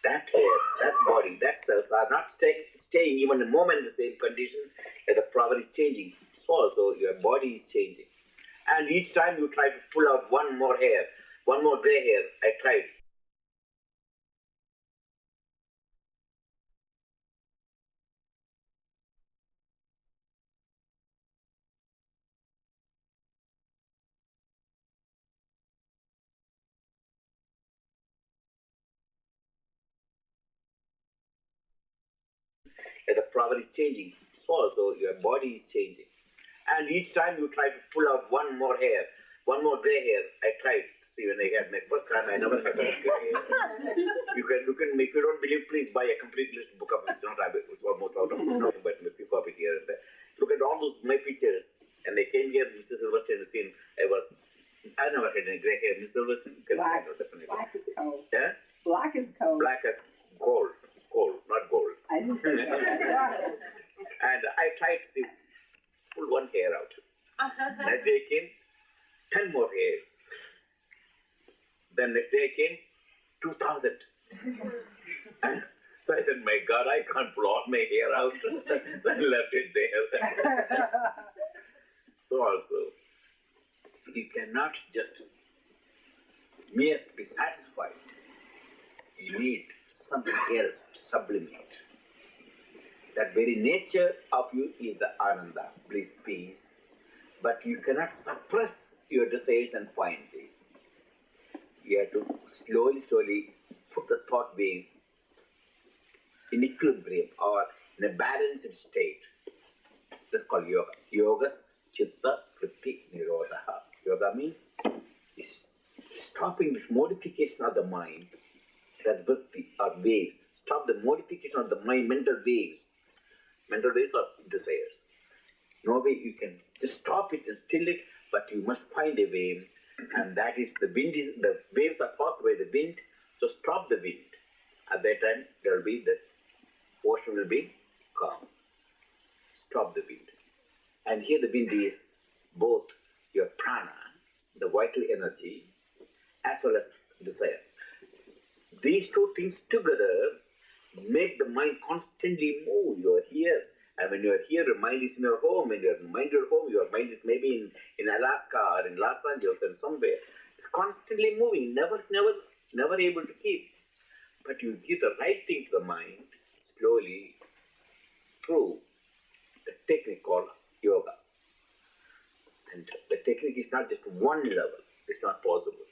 that hair, that body, that self are not staying even a moment in the same condition. The flower is changing. So also your body is changing. And each time you try to pull out one more hair, one more gray hair, I tried. The flower is changing. So also your body is changing. And each time you try to pull out one more hair, one more gray hair, I tried. See, when I had my first time, I never had gray hair. You can, if you don't believe, please buy a complete list book of it. It's not, it's almost out of nothing, but if you copy it here and there. Look at all those, my pictures. And they came here, Mrs. Silverstein, and seen, I never had any gray hair. Mrs. Silverstein, you can find out definitely. Black is cold. Yeah? Black is cold. Black as gold, not gold. I didn't say that. And I tried to see, pull one hair out. Next day came 10 more hairs. Then next day came 2,000. And so I said, my God, I can't pull all my hair out. So I left it there. So also, you cannot just mere be satisfied. you need something else to sublimate. That very nature of you is the Ananda, bliss, peace. But you cannot suppress your desires and find peace. You have to slowly put the thought waves in equilibrium or in a balanced state. That's called yoga. Yogas chitta vritti nirodha. Yoga means is stopping this modification of the mind, that vritti or waves. Stop the modification of the mind, mental waves. Mental waves are desires. No way you can just stop it and still it, but you must find a way, and that is the wind. The waves are caused by the wind, so stop the wind. At that time, there will be the ocean will be calm. Stop the wind, and here the wind is both your prana, the vital energy, as well as desire. These two things together make the mind constantly move. You are here. And when you are here, your mind is in your home. When your mind is your home, your mind is maybe in Alaska or in Los Angeles and somewhere. It's constantly moving, never able to keep. But you give the right thing to the mind slowly through the technique called yoga. And the technique is not just one level. It's not possible.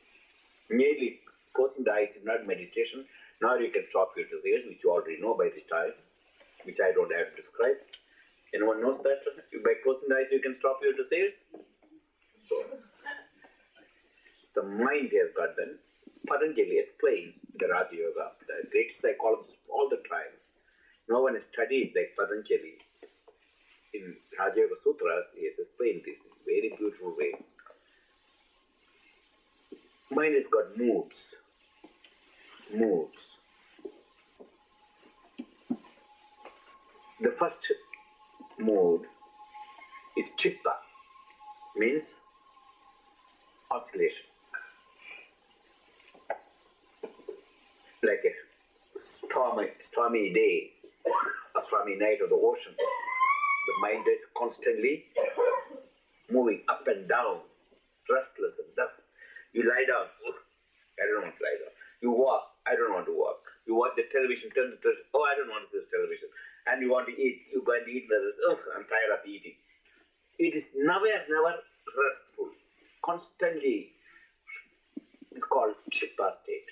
Merely closing the eyes is not meditation. Now you can stop your desires, which you already know by this time, which I don't have to describe. Anyone knows that? By closing the eyes you can stop your desires? So, the mind has got them. Patanjali explains the Raja Yoga, the great psychologist all the time. No one has studied like Patanjali. In Raja Yoga Sutras, he has explained this in a very beautiful way. Mind has got moods. Moods. The first mood is chitta, means oscillation. Like a stormy day, a stormy night of the ocean. The mind is constantly moving up and down, restless and thus. You lie down, I don't want to lie down. You walk, I don't want to walk. You watch the television, turn the television, oh, I don't want to see the television. And you want to eat, you go and eat, I'm tired of eating. It is never restful. Constantly, it's called chitta state.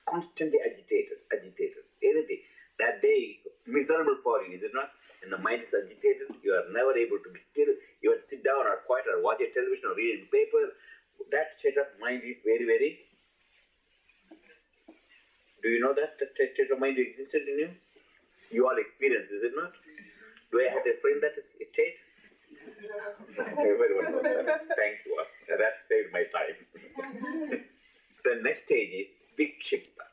Constantly agitated. Anything. That day is miserable for you, is it not? And the mind is agitated, you are never able to be still. You have to sit down or quiet or watch a television or read a paper. That state of mind is very. Do you know that state of mind existed in you? You all experience, is it not? Do I have to explain that state? Everyone knows that. Thank you. That saved my time. The next stage is vikshipa,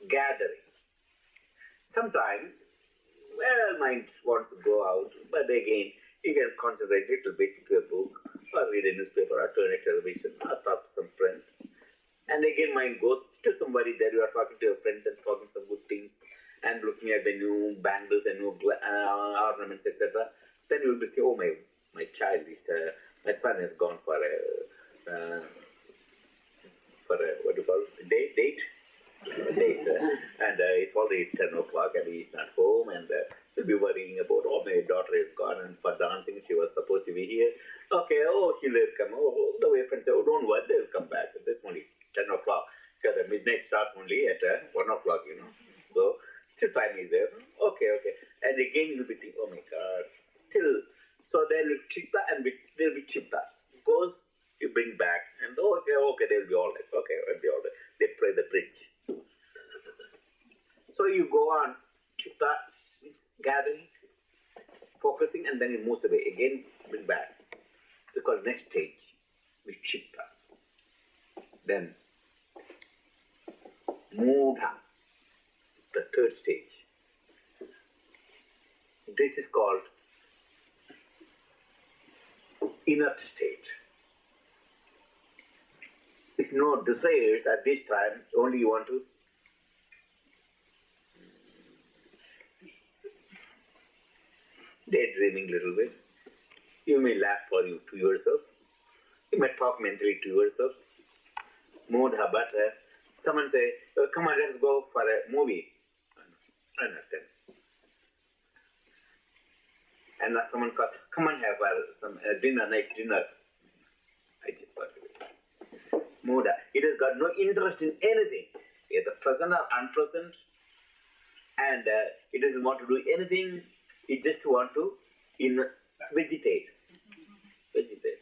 gathering. Sometimes, mind wants to go out, but again, you can concentrate a little bit to a book, or read a newspaper, or turn a television, or talk to some friend. And again, mind goes to somebody there. You are talking to your friends and talking some good things, and looking at the new bangles and new ornaments, etc. Then you will be saying, "Oh, my child is, my son has gone for a what do you call it? Date, and it's already 10 o'clock and he's not home, and we'll be worrying about, oh, my daughter is gone and for dancing she was supposed to be here. Okay, oh, he'll come. Oh, the way friends say, oh, don't worry, they'll come back. It's only 10 o'clock because the midnight starts only at 1 o'clock, So still time is there. Okay. And again you'll be thinking, oh my God, still. So there will be chitta and there will be chitta. Goes, you bring back, and okay, they'll be all right. Okay, they'll be all right. They play the bridge. So you go on, chitta means gathering, focusing, and then it moves away. Again, bring back. Because next stage, vikshipa. Then, mudha, the third stage. This is called inert state. If no desires at this time, only you want to daydreaming a little bit. You may laugh to yourself. You may talk mentally to yourself. Mudha, but Someone say, oh, come on, let's go for a movie. I'm not them. And someone calls, come on, have some dinner, nice dinner. I just walk away. Muda. It has got no interest in anything, either pleasant or unpleasant, and it doesn't want to do anything. It just want to vegetate. Vegetate.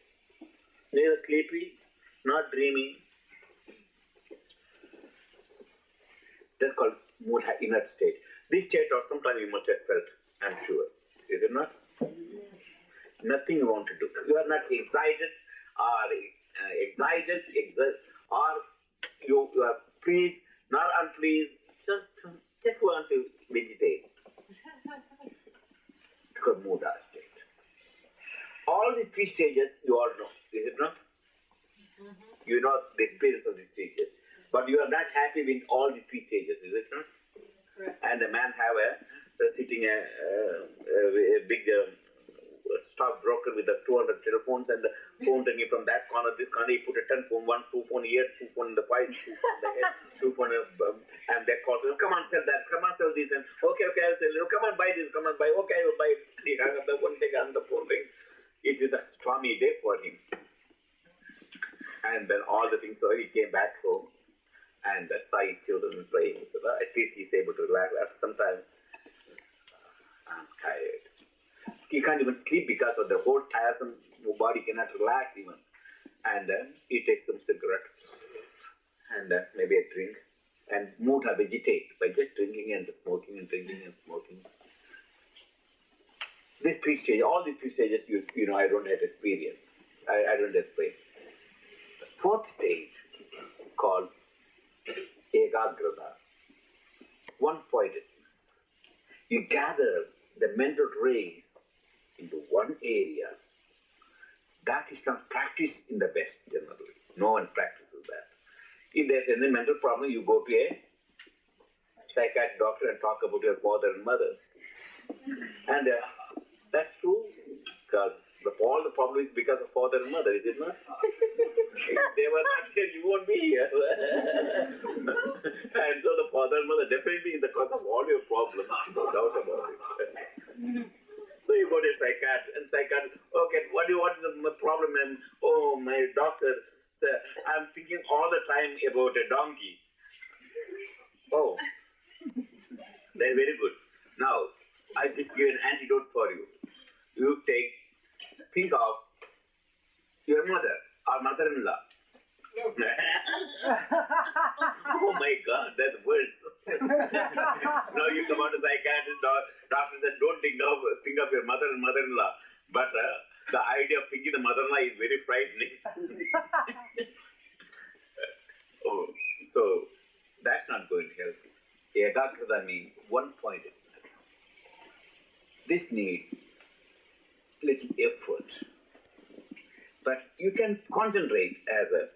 Neither sleepy, not dreaming. That's called mudha, inert state. This state or sometime you must have felt, I'm sure. Is it not? Nothing you want to do. You are not excited or or you are pleased, not unpleased. Just want to vegetate. It's called mudha state. All these three stages you all know, is it not? You know the experience of these stages. But you are not happy with all these three stages, is it not? Correct. And a man have sitting a big stockbroker with the 200 telephones and the phone ringing from that corner, this corner. He put a 10 phone, 2 phone here, 2 phone in the fight, 2 phone in the head, 2 phone, and they call him, come on, sell that, come on, sell this, and okay, I'll sell it. Come on, buy this, come on, buy. Okay, I will buy it. He hung up the phone, take on the phone ring. It is a stormy day for him. And then all the things, so he came back home and saw his children playing. So at least he's able to relax. After some time, I'm tired. He can't even sleep because of the whole tiresome body cannot relax even. And he takes some cigarette and maybe a drink and mudha, vegetate by just drinking and smoking and drinking and smoking. These three stages, all these three stages, you know, I don't have experience. I don't explain. The fourth stage called ekagrata, one-pointedness. You gather the mental rays into one area. That is not practiced in the West generally. No one practices that. If there's any mental problem, you go to a psychiatric doctor and talk about your father and mother. And that's true, because all the problem is because of father and mother, is it not? If they were not here, you won't be here. And so the father and mother definitely is the cause of all your problems, no doubt about it. So you go to a psychiatrist, and psychiatrist, okay, what is the problem? And oh, my doctor, sir, I'm thinking all the time about a donkey. Oh, they're very good. Now, I just give an antidote for you. You think of your mother or mother-in-law. Oh my God, that's worse. Now you come out to psychiatrist, doctor said, don't think of your mother and mother-in-law. But the idea of thinking the mother-in-law is very frightening. Oh, so that's not going to help. Ekagrata means one-pointedness. This needs little effort. But you can concentrate as a,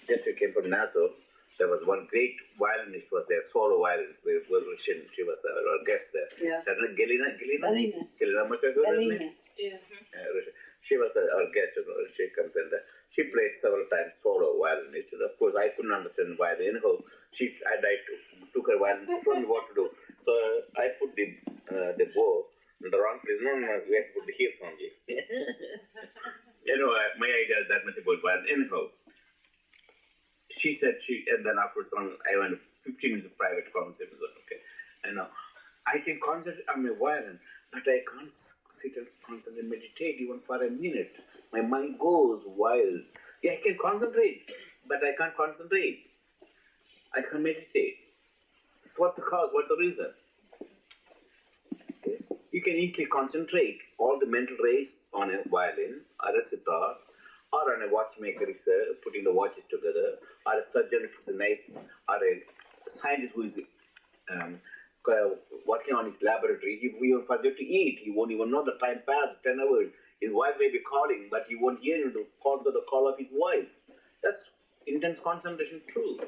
just we came from Nassau, there was one great violinist was there, solo violinist, she was our guest there. Yeah. Galina? Yeah. She was our guest, she comes and she played several times solo violinist. Of course, I couldn't understand violin. Anyhow, I took her violin, told me what to do. So I put the bow in the wrong place. No, we have to put the heels on this. You know, my idea is that much about violin. Anyhow, she said and then afterwards I went 15 minutes of private conversation. Okay, and now I can concentrate on my violin, but I can't sit and concentrate and meditate even for a minute. My mind goes wild. Yeah, I can concentrate, but I can't concentrate. I can't meditate. So what's the cause? What's the reason? Yes. You can easily concentrate all the mental rays on a violin or a sitar, or on a watchmaker is putting the watches together, or a surgeon who puts a knife, or a scientist who is working on his laboratory. He will forget to eat. He won't even know the time passed, 10 hours. His wife may be calling, but he won't hear the call of his wife. That's intense concentration too.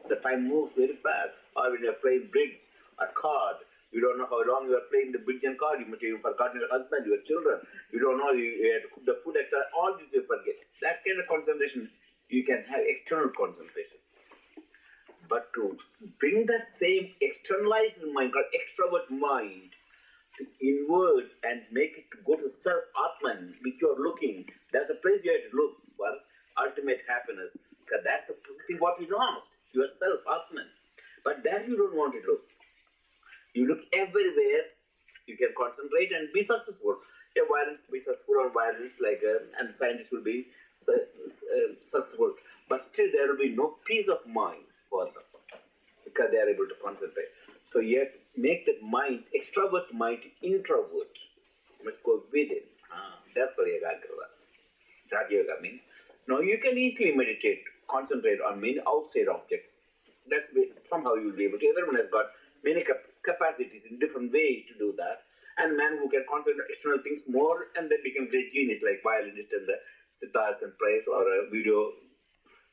The time moves very fast. Or when you're playing bridge or card, you don't know how long you are playing the bridge and card. You might have forgotten your husband, your children. You don't know you had to cook the food, etc. All this you forget. That kind of concentration, you can have external concentration. But to bring that same externalized mind, called extrovert mind, to inward and make it to go to self Atman, which you are looking, that's the place you have to look for ultimate happiness. Because that's the thing what we lost, yourself, Atman. But there you don't want to look. You look everywhere, you can concentrate and be successful. A violence be successful on violence, like and scientists will be successful. But still there will be no peace of mind for them because they are able to concentrate. So yet make that mind, extrovert mind, introvert. You must go within. That's what Raja Yoga means. Now you can easily meditate, concentrate on many outside objects. That's somehow you will be able to. Everyone has got many capacities in different ways to do that. And man who can concentrate on external things more and then become great genius like violinist and the sitars and praise or a video,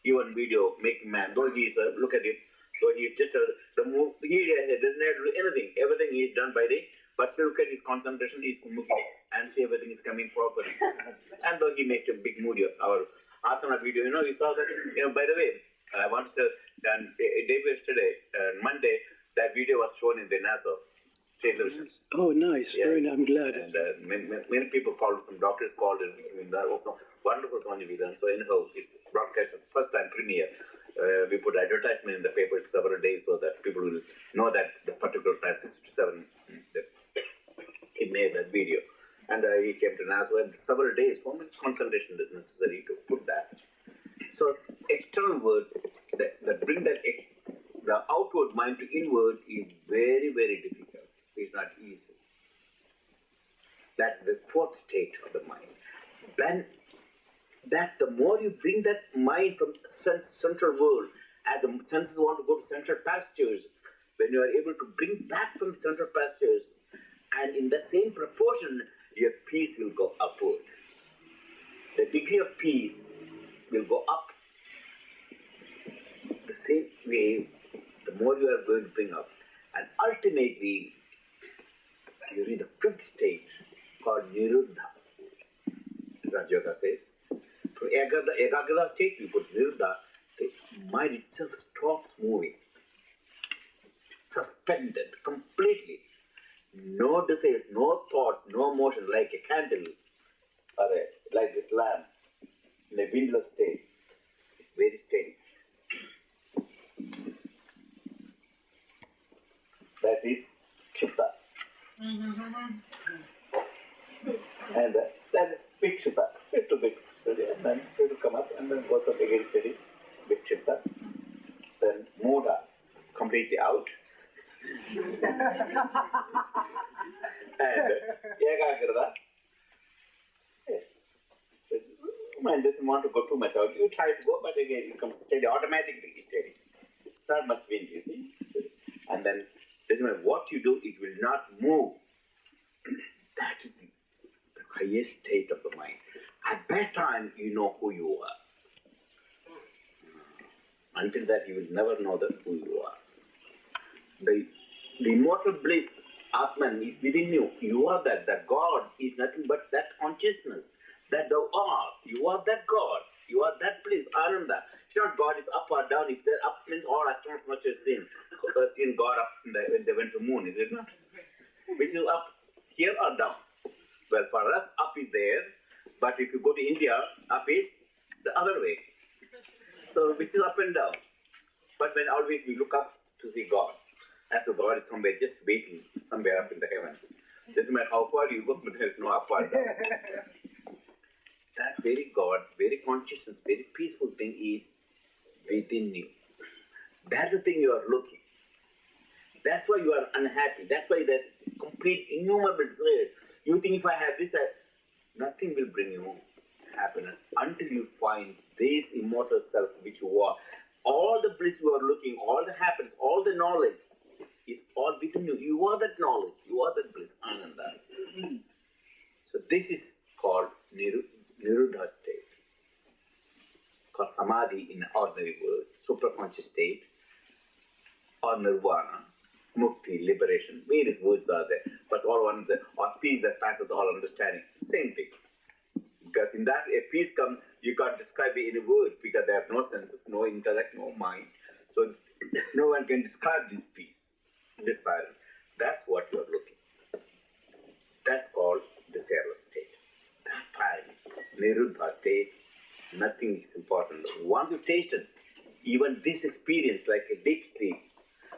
even video making man. Though he is look at him, though he is just he doesn't have to do anything. Everything is done by the. But still look at his concentration, he's moving and see everything is coming properly. And though he makes a big movie, our asana video, you saw that. By the way, I want to tell that day yesterday, Monday, that video was shown in the NASA television. Oh, nice. Yeah. Very nice. I'm glad. And many people called, some doctors called, and that was some wonderful Swami Vishnu. So anyhow, it's broadcast first time premiere. We put advertisement in the papers several days so that people will know that the particular time 6 to 7 that he made that video. And he came to NASA and several days. How much concentration is necessary to put that? So external word that bring that the outward mind to inward is very, very difficult. It's not easy. That's the fourth state of the mind. Then that the more you bring that mind from central world, as the senses want to go to central pastures, when you are able to bring back from central pastures, and in the same proportion, your peace will go upward. The degree of peace will go up. The same way, the more you are going to bring up. And ultimately, you reach the fifth state called Niruddha. Raja Yoga says. From Ekagrata state, you put Niruddha, the mind itself stops moving. Suspended completely. No desires, no thoughts, no motion, like a candle or like this lamp in a windless state. It's very steady. That is Chitta. And that is big Chitta, little bit steady, and then it will come up and then goes up again steady, big Chitta. Then Mudha, completely out. And Ekagrata, mind doesn't want to go too much out. You try to go, but again it comes steady, automatically steady. Not much wind, you see. And then doesn't matter what you do, it will not move. That is the highest state of the mind. At that time, you know who you are. Until that, you will never know that who you are. The immortal bliss, Atman, is within you. You are that. That God is nothing but that consciousness. That thou art. You are that God. You are that bliss, Ananda. It's not God is up or down. If they're up, means all astronauts must have seen God up when they went to the moon, is it not? Which is up, here or down? Well, for us, up is there. But if you go to India, up is the other way. So, which is up and down. But when always we look up to see God. As if God is somewhere just waiting, somewhere up in the heaven. Doesn't matter how far you go, but there is no up or down. That very God, very consciousness, very peaceful thing is within you. That's the thing you are looking. That's why you are unhappy. That's why there's complete innumerable desires. You think if I have this, nothing will bring you happiness until you find this immortal self which you are. All the bliss you are looking, all the happiness, all the knowledge is all within you. You are that knowledge. You are that bliss, Ananda. So this is called Niruddha state. Called Samadhi in ordinary word, supraconscious state, or Nirvana, Mukti, liberation. Various words are there, but all one is or peace that passes all understanding. Same thing. Because in that, a peace comes, you can't describe it in words because there are no senses, no intellect, no mind. So no one can describe this peace, this silence. That's what you are looking. That's called the zero state. That time, Niruddha state, nothing is important. Once you taste it, even this experience, like a deep sleep,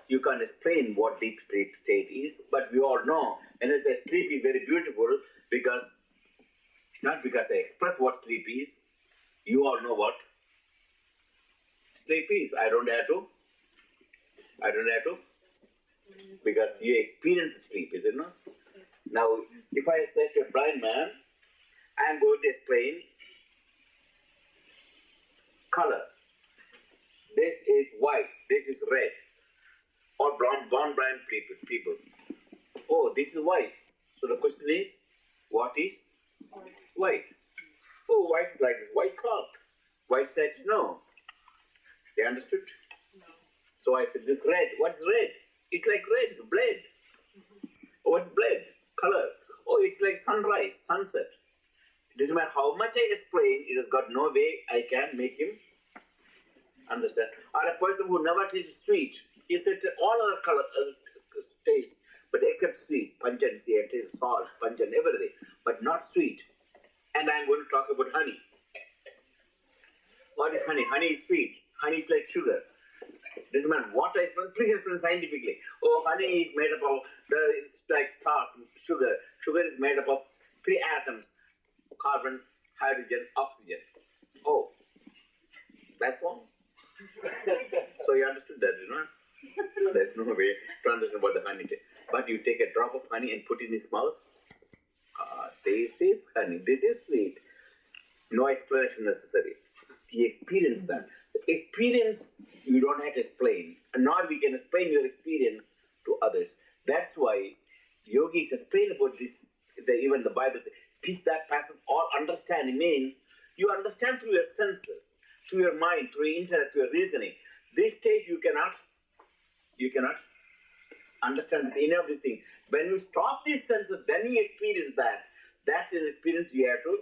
you can't explain what deep sleep state is, but we all know. And I say sleep is very beautiful because it's not because I express what sleep is. You all know what sleep is. I don't have to. Because you experience sleep, is it not? Now, if I say to a blind man, I am going to explain color. This is white, this is red. Or blind people. Oh, this is white. So the question is, what is white? Oh, white is like this, white cloud. White is like snow. They understood? So I said, this red, what is red? It's like red, it's blood. What's blood? Color. Oh, it's like sunrise, sunset. It doesn't matter how much I explain, it has got no way I can make him understand. Or a person who never tastes sweet, he said all other color taste, but except sweet, pungent, taste salt, pungent, everything, but not sweet. And I'm going to talk about honey. What is honey? Honey is sweet. Honey is like sugar. Doesn't matter what I explain, please explain scientifically. Oh, honey is made up of, it's like stars, sugar. Sugar is made up of 3 atoms, carbon, hydrogen, oxygen. Oh, that's all. So you understood that, you know? There's no way to understand what the honey is. But you take a drop of honey and put it in his mouth. This is honey, this is sweet. No explanation necessary. He experienced that. The experience you don't have to explain, and nor we can explain your experience to others. That's why yogis explain about this. Even the Bible says, peace that passes all understanding means you understand through your senses, through your mind, through your intellect, through your reasoning. This state you cannot understand any of these things. When you stop these senses, then you experience that. That's an experience you have to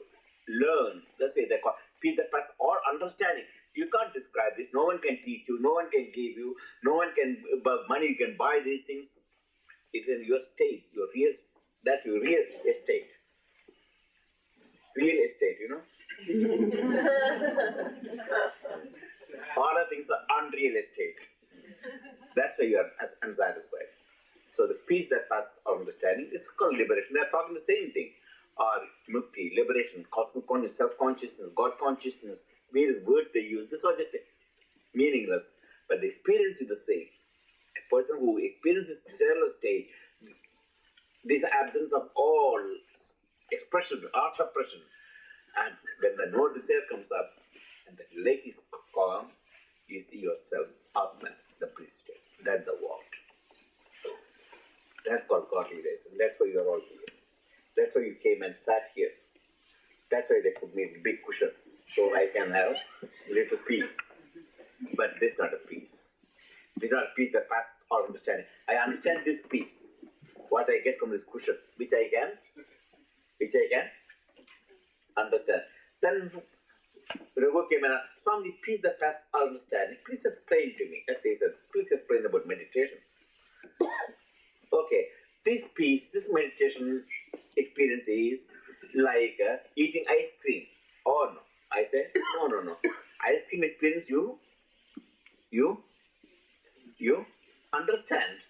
learn. That's why they call peace that passes all understanding. You can't describe this. No one can teach you. No one can give you. No one can, money you can buy these things. It's in your state, your real estate. Real estate, you know. All the things are unreal estate. That's why you are unsatisfied. So the peace that passes all understanding is called liberation. They are talking the same thing. Or mukti, liberation, cosmic consciousness, self-consciousness, God consciousness, various words they use. This is just meaningless. But the experience is the same. A person who experiences the zero state, this absence of all expression or suppression, and when the no desire comes up and the lake is calm, you see yourself up in the bliss state. That's the vault. That's called godly race, and that's why you are all here. That's why you came and sat here. That's why they put me in a big cushion, so I can have little peace. But this is not a peace. This is not a peace that passes all understanding. I understand this peace, what I get from this cushion, which I can understand. Then Raghu came and asked, Swami, peace that passes all understanding, please explain to me. As he said, please explain about meditation. Okay, this peace, this meditation experience is like eating ice cream. Oh no. I said, no. Ice cream experience you understand.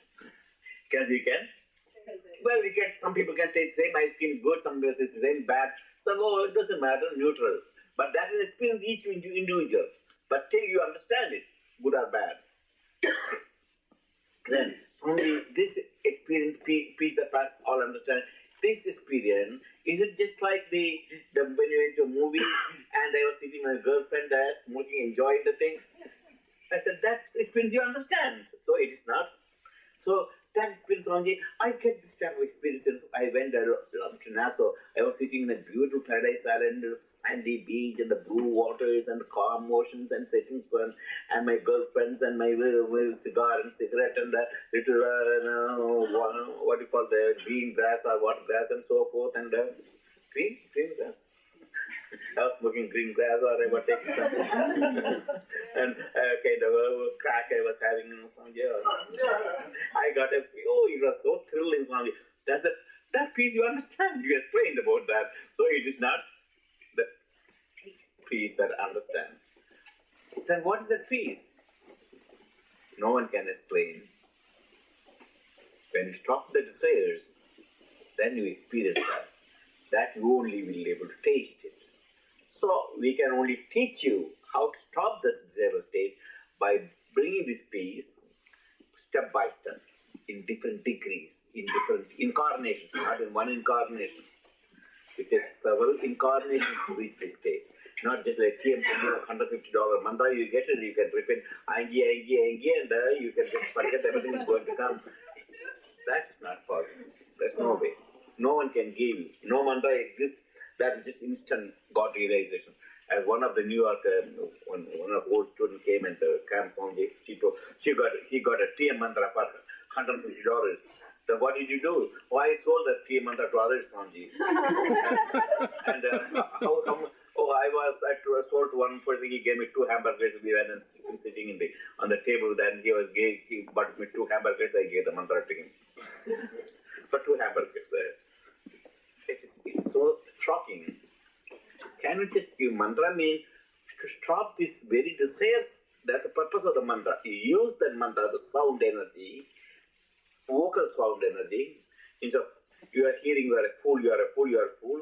Because you can, well, some people can take same ice cream good, some people say same bad. So it doesn't matter, neutral. But that is experience each individual. But till you understand it, good or bad. Then only this experience, peace that passes all understanding. This experience, is it just like the when you went to a movie and I was sitting with my girlfriend there, smoking, enjoying the thing? I said, that experience you understand. So it is not. So that experience only, I get this type of experiences. I went to Nassau. I was sitting in a beautiful paradise island, sandy beach, and the blue waters, and the calm oceans, and setting sun, and my girlfriends, and my cigar and cigarette, and the little, what do you call the green grass or water grass, and so forth, and green grass. I was smoking green grass or I was taking some and kind of a crack I was having in Swami. I got it was so thrilling, Swami. That piece you understand. You explained about that. So it is not the peace that understands. Then what is that peace? No one can explain. When you stop the desires, then you experience that. That you only will be able to taste it. So we can only teach you how to stop this desire state by bringing this peace step by step in different degrees, in different incarnations, not in one incarnation. It takes several incarnations to reach this state. Not just like $150 mantra, you get it, you can repeat Angi, and you can just forget everything is going to come. That's not possible. There's no way. No one can give you. No mantra exists that is just instant God realization. As one of the New York, one of old students came and Camp Sanjay, he got a TM mantra for $150. Then what did you do? Why I sold that TM mantra to others, Sanjay? And I sold to one person. He gave me 2 hamburgers. We were sitting on the table. Then he bought me 2 hamburgers. I gave the mantra to him for 2 hamburgers. It's so shocking. Can you just give mantra means to stop this very desire? That's the purpose of the mantra. You use that mantra, the sound energy, vocal sound energy. Instead of you are hearing, you are a fool, you are a fool, you are a fool.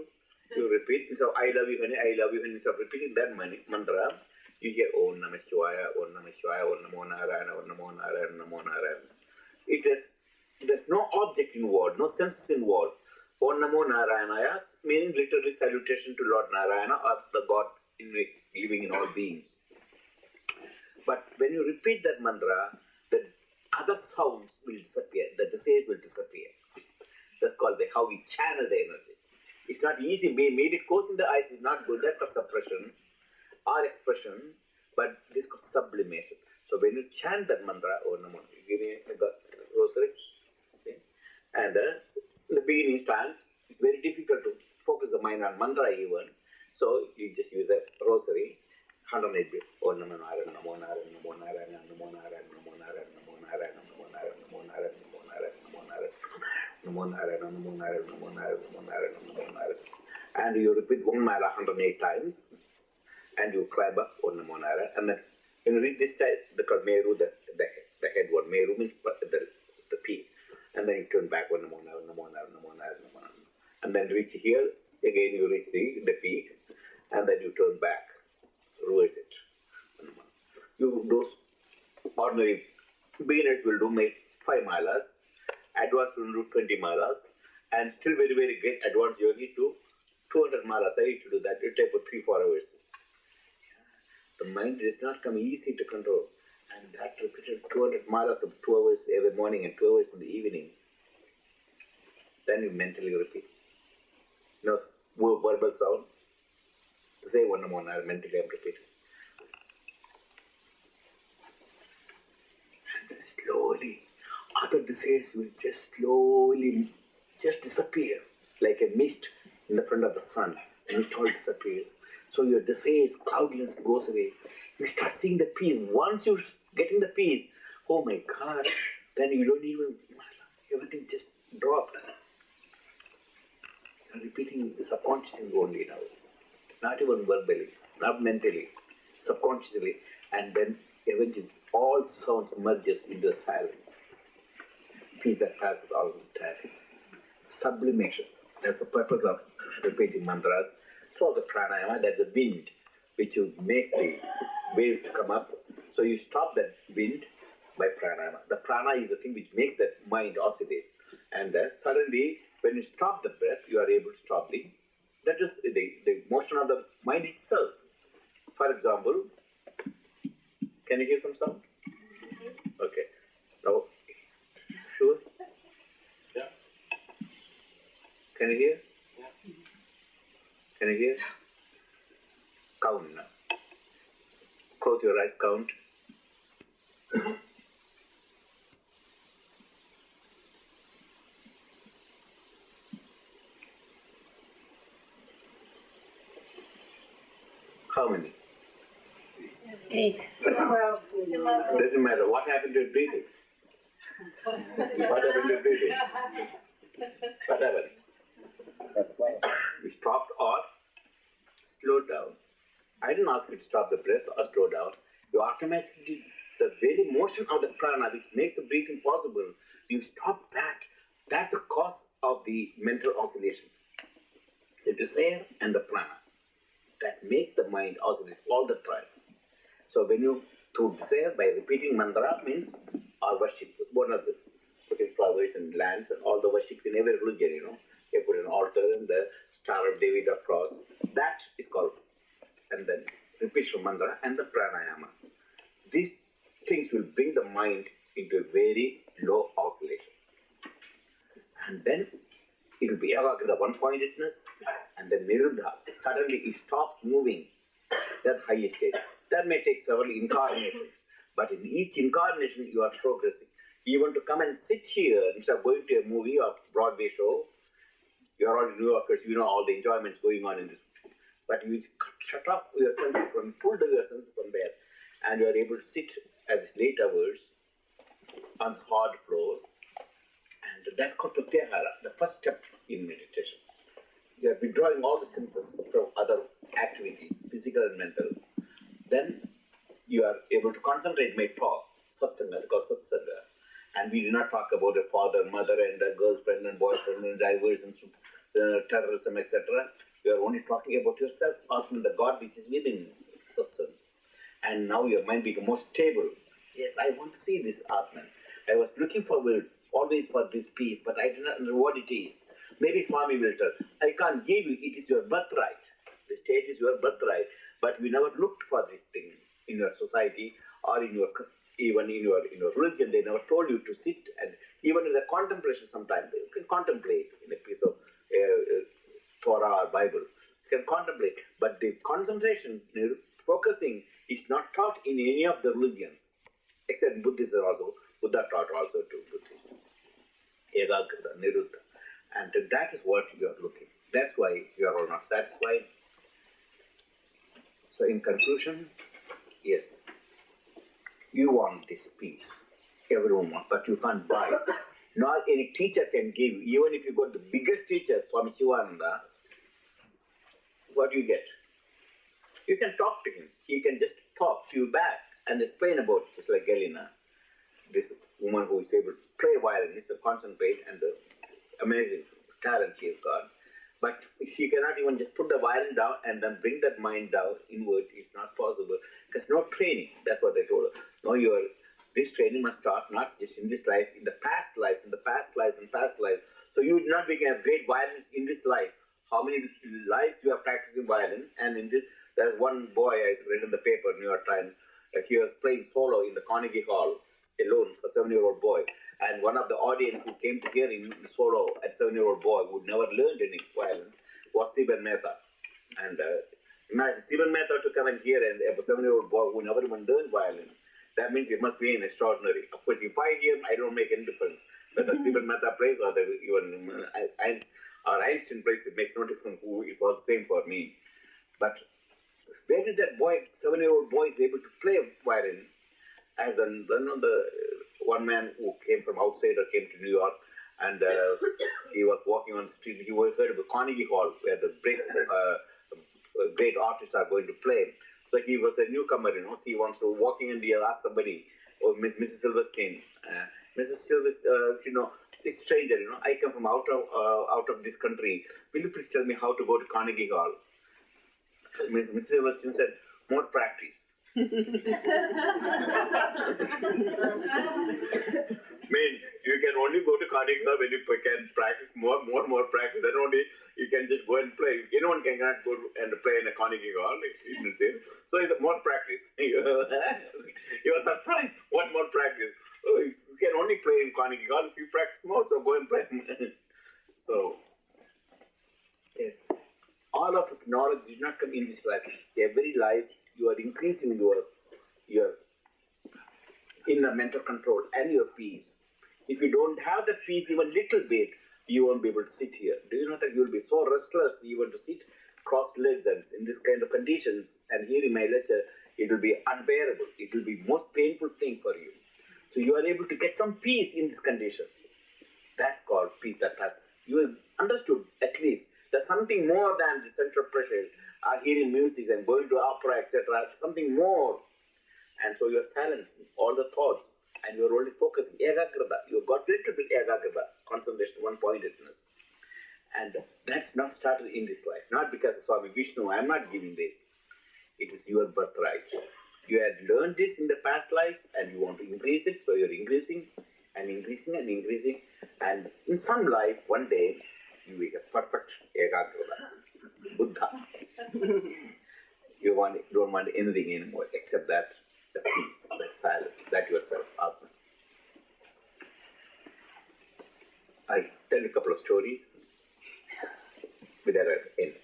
You repeat. Instead of I love you, honey, I love you, honey. Instead of repeating that mantra, you hear Om Namah Shivaya, Om Namah Shivaya, Om Namo Narayana, Om Namo Narayana, Namo Narayana. There's no object involved, no senses involved. Om Namo Narayana meaning literally salutation to Lord Narayana or the God living in all beings. But when you repeat that mantra, the other sounds will disappear, the desires will disappear. That's called how we channel the energy. It's not easy. Maybe it goes in the eyes, is not good. That's for suppression or expression, but this is called sublimation. So when you chant that mantra, Om Namo, you give me the rosary, okay? And in the beginning time, it's very difficult to focus the mind on mantra even. So you just use a rosary, 108 bit. Om Namo Narayana, Namo Narayana, Namo Narayana, Namo Narayana, Namo Narayana, Namo Narayana, Namo Narayana, Namo Narayana, Namo Narayana, Namo Narayana, Namo Narayana, Namo Narayana, Namo Narayana, Namo Narayana, Namo Narayana. And you repeat Om Mala 108 times, and you climb up Om Namo Narayana. And then when you read this type, the Meru, the head word, Meru means the peak. And then you turn back Om Namo Narayana, Namo Narayana, Namo Narayana, Namo Narayana. And then reach here, again you reach the peak, and then you turn back, reverse it. Those ordinary beginners will do make 5 malas, advanced will do 20 malas, and still very, very great advanced yogis do 200 malas. I used to do that. It takes 3-4 hours. The mind does not come easy to control. And that repeated 200 malas of 2 hours every morning and 2 hours in the evening. Then you mentally repeat. Verbal sound. To say one more, mentally I'm repeating. And slowly, other desires will just slowly disappear, like a mist in the front of the sun. The mist all disappears. So your desires, cloudiness goes away. You start seeing the peace. Once you're getting the peace, oh my God, then you don't even, everything just dropped. You're repeating subconsciously only now. Not even verbally, not mentally, subconsciously. And then eventually all sounds merges into silence. Peace that passes all understanding. Sublimation. That's the purpose of repeating mantras. So the pranayama, that's the wind which makes the waves to come up. So you stop that wind by pranayama. The prana is the thing which makes that mind oscillate. And suddenly, when you stop the breath, you are able to stop that is the motion of the mind itself. For example, can you hear some sound? Okay. Now, sure? Yeah. Can you hear? Yeah. Can you hear? Count now. Close your eyes, count. 8. 12 to 11. Doesn't matter. What happened to your breathing? What happened to your breathing? What happened? That's right. You stopped or slowed down. I didn't ask you to stop the breath or slow down. You automatically, the very motion of the prana which makes the breathing possible, you stop that. That's the cause of the mental oscillation. The desire and the prana. That makes the mind oscillate all the time. So when you, through desire, by repeating mantra means, or worship, one of the putting flowers and lands and all the worships in every religion, you know. They put an altar and the Star of David or cross. That is called, and then repetition mantra and the pranayama. These things will bring the mind into a very low oscillation. And then it will be the one-pointedness, and then niruddha. Suddenly it stops moving. That's highest state. That may take several incarnations, but in each incarnation you are progressing. Even to come and sit here instead of going to a movie or Broadway show, you are all New Yorkers, you know all the enjoyments going on in this. But you shut off your senses from, pull your senses from there, and you are able to sit at these late hours on the hard floor. And that's called pratyahara, the first step in meditation. You are withdrawing all the senses from other activities, physical and mental. Then you are able to concentrate, make talk, satsanga, it's called satsanga. And we do not talk about a father, mother, and a girlfriend and boyfriend and divorce and terrorism, etc. You are only talking about yourself, Atman, the God which is within you, satsanga. And now your mind becomes more stable. Yes, I want to see this Atman. I was looking forward always for this peace, but I do not know what it is. Maybe Swami will tell, I can't give you, it is your birthright. The state is your birthright, but we never looked for this thing in your society or in your, even in your religion. They never told you to sit, and even in the contemplation sometimes, you can contemplate in a piece of Torah or Bible. You can contemplate, but the concentration, focusing is not taught in any of the religions, except Buddhism also. Buddha taught also to Buddhists. Ekagrata, niruddha. And that is what you are looking. That's why you are all not satisfied. So in conclusion, yes, you want this peace. Everyone wants, but you can't buy it. Nor any teacher can give you. Even if you got the biggest teacher, Swami Sivananda, what do you get? You can talk to him. He can just talk to you back and explain about it, just like Galina, this woman who is able to play violin, is to concentrate, and the amazing talent she has got. But she cannot even just put the violin down and then bring that mind down inward. It's not possible because no training. That's what they told her. No, this training must start not just in this life, in the past life, in the past life, in past life. So you would not become a great violinist in this life. How many lives you are practicing violin? And in this, there's one boy I read in the paper, New York Times. He was playing solo in the Carnegie Hall alone for a 7-year-old boy, and one of the audience who came to hear him solo at 7-year-old boy who never learned any violin was Sivan Mehta. And imagine Sivan Mehta to come and hear a 7-year-old boy who never even learned violin. That means it must be an extraordinary. Of course, if I hear, I don't make any difference whether Sivan Mehta plays or even Einstein plays. It makes no difference. It's all the same for me. But where did that boy, 7-year-old boy, is able to play violin? And then the one man who came from outside or came to New York, and he was walking on the street. He heard of the Carnegie Hall where the great artists are going to play. So he was a newcomer, so he wants to walking and he asked somebody, Mrs. Silverstein, Mrs. Silverstein, this stranger, I come from out of this country. Will you please tell me how to go to Carnegie Hall? Mrs. Silverstein said, more practice. Means you can only go to Carnegie Hall when you can practice more practice. Then only you can just go and play. Anyone cannot go and play in a Carnegie Hall. So it's more practice. He was surprised. What more practice? Oh, you can only play in Carnegie Hall if you practice more. So go and play. So yes, all of us knowledge did not come in this life. Every life you are increasing your inner mental control and your peace. If you don't have the peace even little bit, you won't be able to sit here. Do you know that you will be so restless even to sit? crossed legs and in this kind of conditions and hearing my lecture, it will be unbearable. It will be most painful thing for you. So you are able to get some peace in this condition. That's called peace that passes. You have understood at least there's something more than the central pressure, hearing music and going to opera, etc. Something more. And so you are silencing all the thoughts and you are only focusing. Ekagrata. You have got little bit ekagrata, concentration, one-pointedness. And that's not started in this life. Not because of Swami Vishnu, I am not giving this. It is your birthright. You had learned this in the past lives and you want to increase it, so you are increasing and increasing and increasing. And in some life, one day, you will get perfect ekagrata, Buddha. You don't want anything anymore except that, the peace, that silence, that yourself, Atma. I'll tell you a couple of stories with that in it.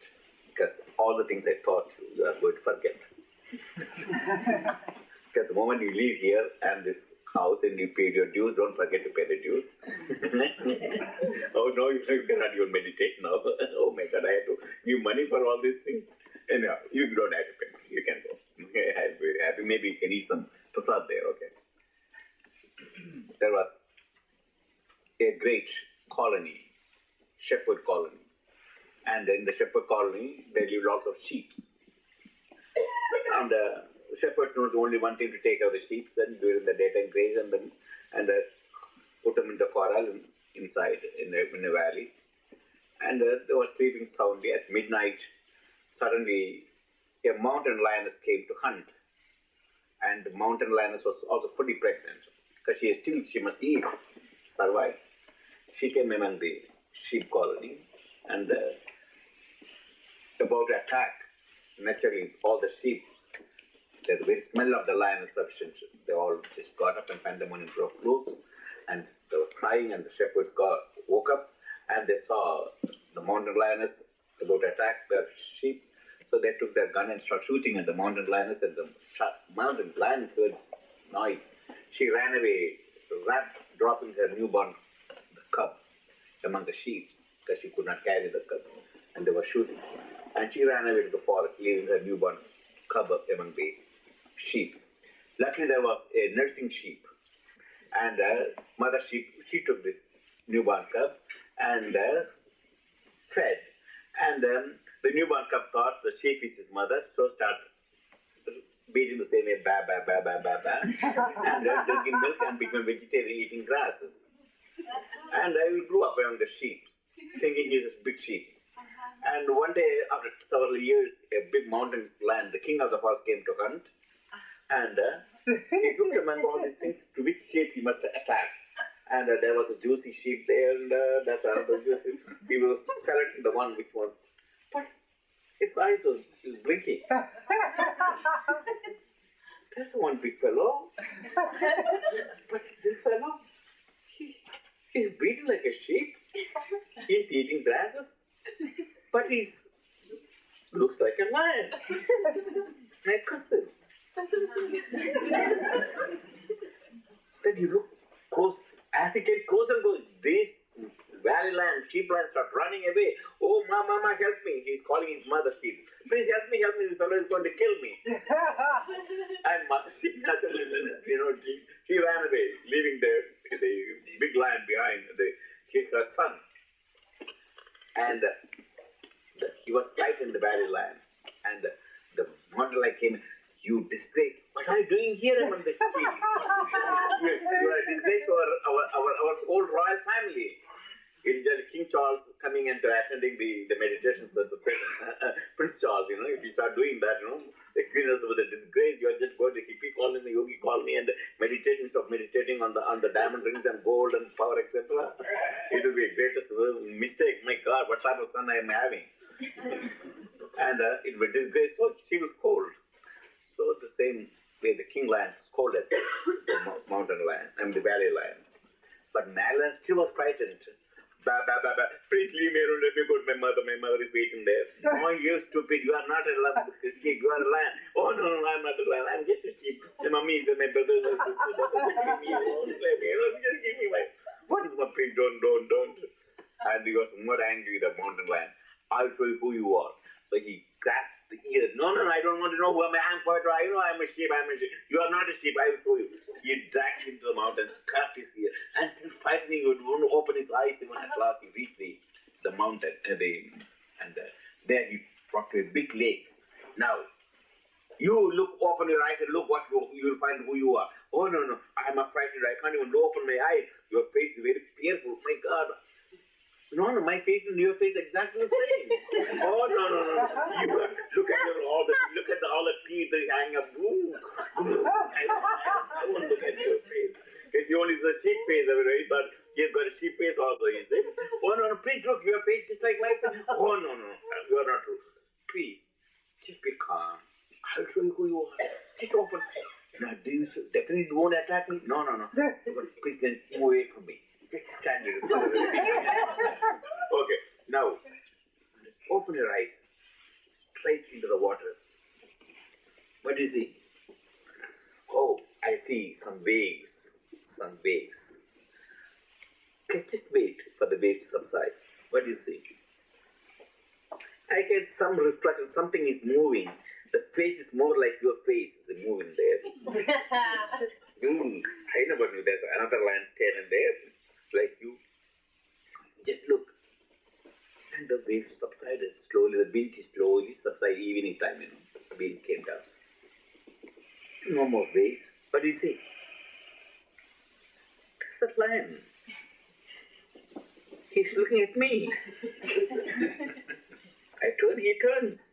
Because all the things I taught you, you are going to forget. Because the moment you leave here and this house and you pay your dues, don't forget to pay the dues. Oh no, you cannot even meditate now. Oh my God, I have to give money for all these things. Anyhow, you don't have to pay money. You can go. Okay, I'm very happy. Maybe you can eat some prasad there, okay? There was a great colony, shepherd colony. And in the shepherd colony, there lived lots of sheep. And shepherds know the only one thing to take care of the sheep, then during the daytime graze and then put them in the corral inside in a valley. And they were sleeping soundly. At midnight, suddenly a mountain lioness came to hunt. And the mountain lioness was also fully pregnant because she must eat, survive. She came among the sheep colony and about to attack. Naturally, all the sheep, the very smell of the lion is sufficient. They all just got up and pandemonium broke loose, and they were crying, and the shepherds woke up, and they saw the mountain lioness about to attack their sheep. So they took their gun and started shooting at the mountain lioness, and the mountain lion heard noise. She ran away, dropping her newborn cub among the sheep, because she could not carry the cub, and they were shooting. And she ran away to the forest, leaving her newborn cub among the sheep. Luckily, there was a nursing sheep, and mother sheep, she took this newborn cub and fed. And the newborn cub thought the sheep is his mother, so started beating the same way, ba ba ba ba ba ba, and drinking milk and became vegetarian, eating grasses. And he grew up among the sheep, thinking he's a big sheep. And one day, after several years, a big mountain lion, the king of the forest, came to hunt. And he looked among all these things to which sheep he must attack. And there was a juicy sheep there, and that's another juicy. He was selecting the one which was, but his eyes was blinking. There's one big fellow, but this fellow, he's breathing like a sheep. He's eating grasses, but looks like a lion. My cousin. Then you look close. As he gets closer and goes, this valley lion, sheep lion start running away. Oh, mama, help me. He's calling his mother sheep. Please help me, this fellow is going to kill me. And mother sheep naturally, she ran away, leaving the big lion behind, her son. And he was frightened, the valley lion. And the mountain lion came, you disgrace. What are you doing here among the sheep? You are a disgrace to our whole royal family. It is just King Charles coming and attending the meditation session. Prince Charles, if you start doing that, the Queen is with a disgrace. You are just going to hippie colony, the yogi colony, and meditating on the diamond rings and gold and power, etc. It will be a greatest mistake. My God, what type of son I am having? And it will be disgrace. So she was cold. So the same way the king lion scolded the mountain lion and the valley lion. But Nagaland still was frightened. Ba, ba, ba, ba. Please leave me alone, let me go to my mother. My mother is waiting there. Oh, you stupid, you are not a sheep, you are a lion. Oh, no, I'm not a lion, I'm just a sheep. My mommy is my brothers and sisters. Leave me alone, just give me my... What is my please, don't. And he was more angry with the mountain lion. I'll show you who you are. So he grabbed the ear. No, I don't want to know who am I. I'm poetry. I know I'm a sheep. You are not a sheep. I will show you. He dragged him to the mountain, cut his ear, and still fighting, he would want to open his eyes. Even at last, he reached the mountain, there he brought to a big lake. Now, you look, open your eyes and look what you will find who you are. Oh no, I am frightened. I can't even open my eyes. Your face is very fearful. My God. No, my face and your face exactly the same. Oh no. You got, look at all the teeth that hang up. Ooh. I won't look at your face. Because he only is a sheep face. He thought he's got a sheep face also. He said, oh no, please look, your face just like my face. Oh no, you are not true. Please, just be calm. I'll show you who you are. Just open. Now, do you definitely won't attack me? No. Please then move away from me. Just stand there. Okay, now, open your eyes. Straight into the water. What do you see? Oh, I see some waves. Okay, just wait for the waves to subside. What do you see? I get some reflection, something is moving. The face is more like your face is moving there. I never knew there's another land standing there, like you. Just look. And the waves subsided slowly, the wind is slowly subsided, evening time, the wind came down. No more waves. What do you see? That's a lion. He's looking at me. I turn, he turns.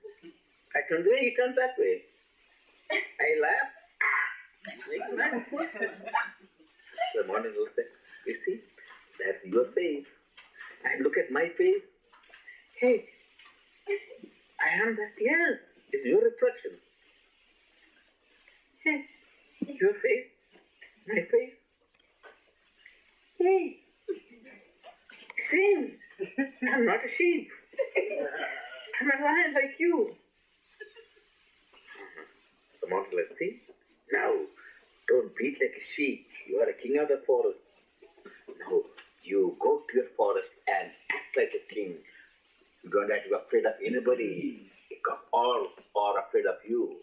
I turn there, he turns that way. I laugh. Like that. The modern will say, you see, that's your face. And look at my face. Hey, I am that. Yes, it's your reflection. Hey, your face, my face. Hey, same. I'm not a sheep. I'm a lion like you. The mountain, let's see. Now, don't bleat like a sheep. You are a king of the forest. Now, you go to your forest and act like a king. You don't have to be afraid of anybody, because all are afraid of you.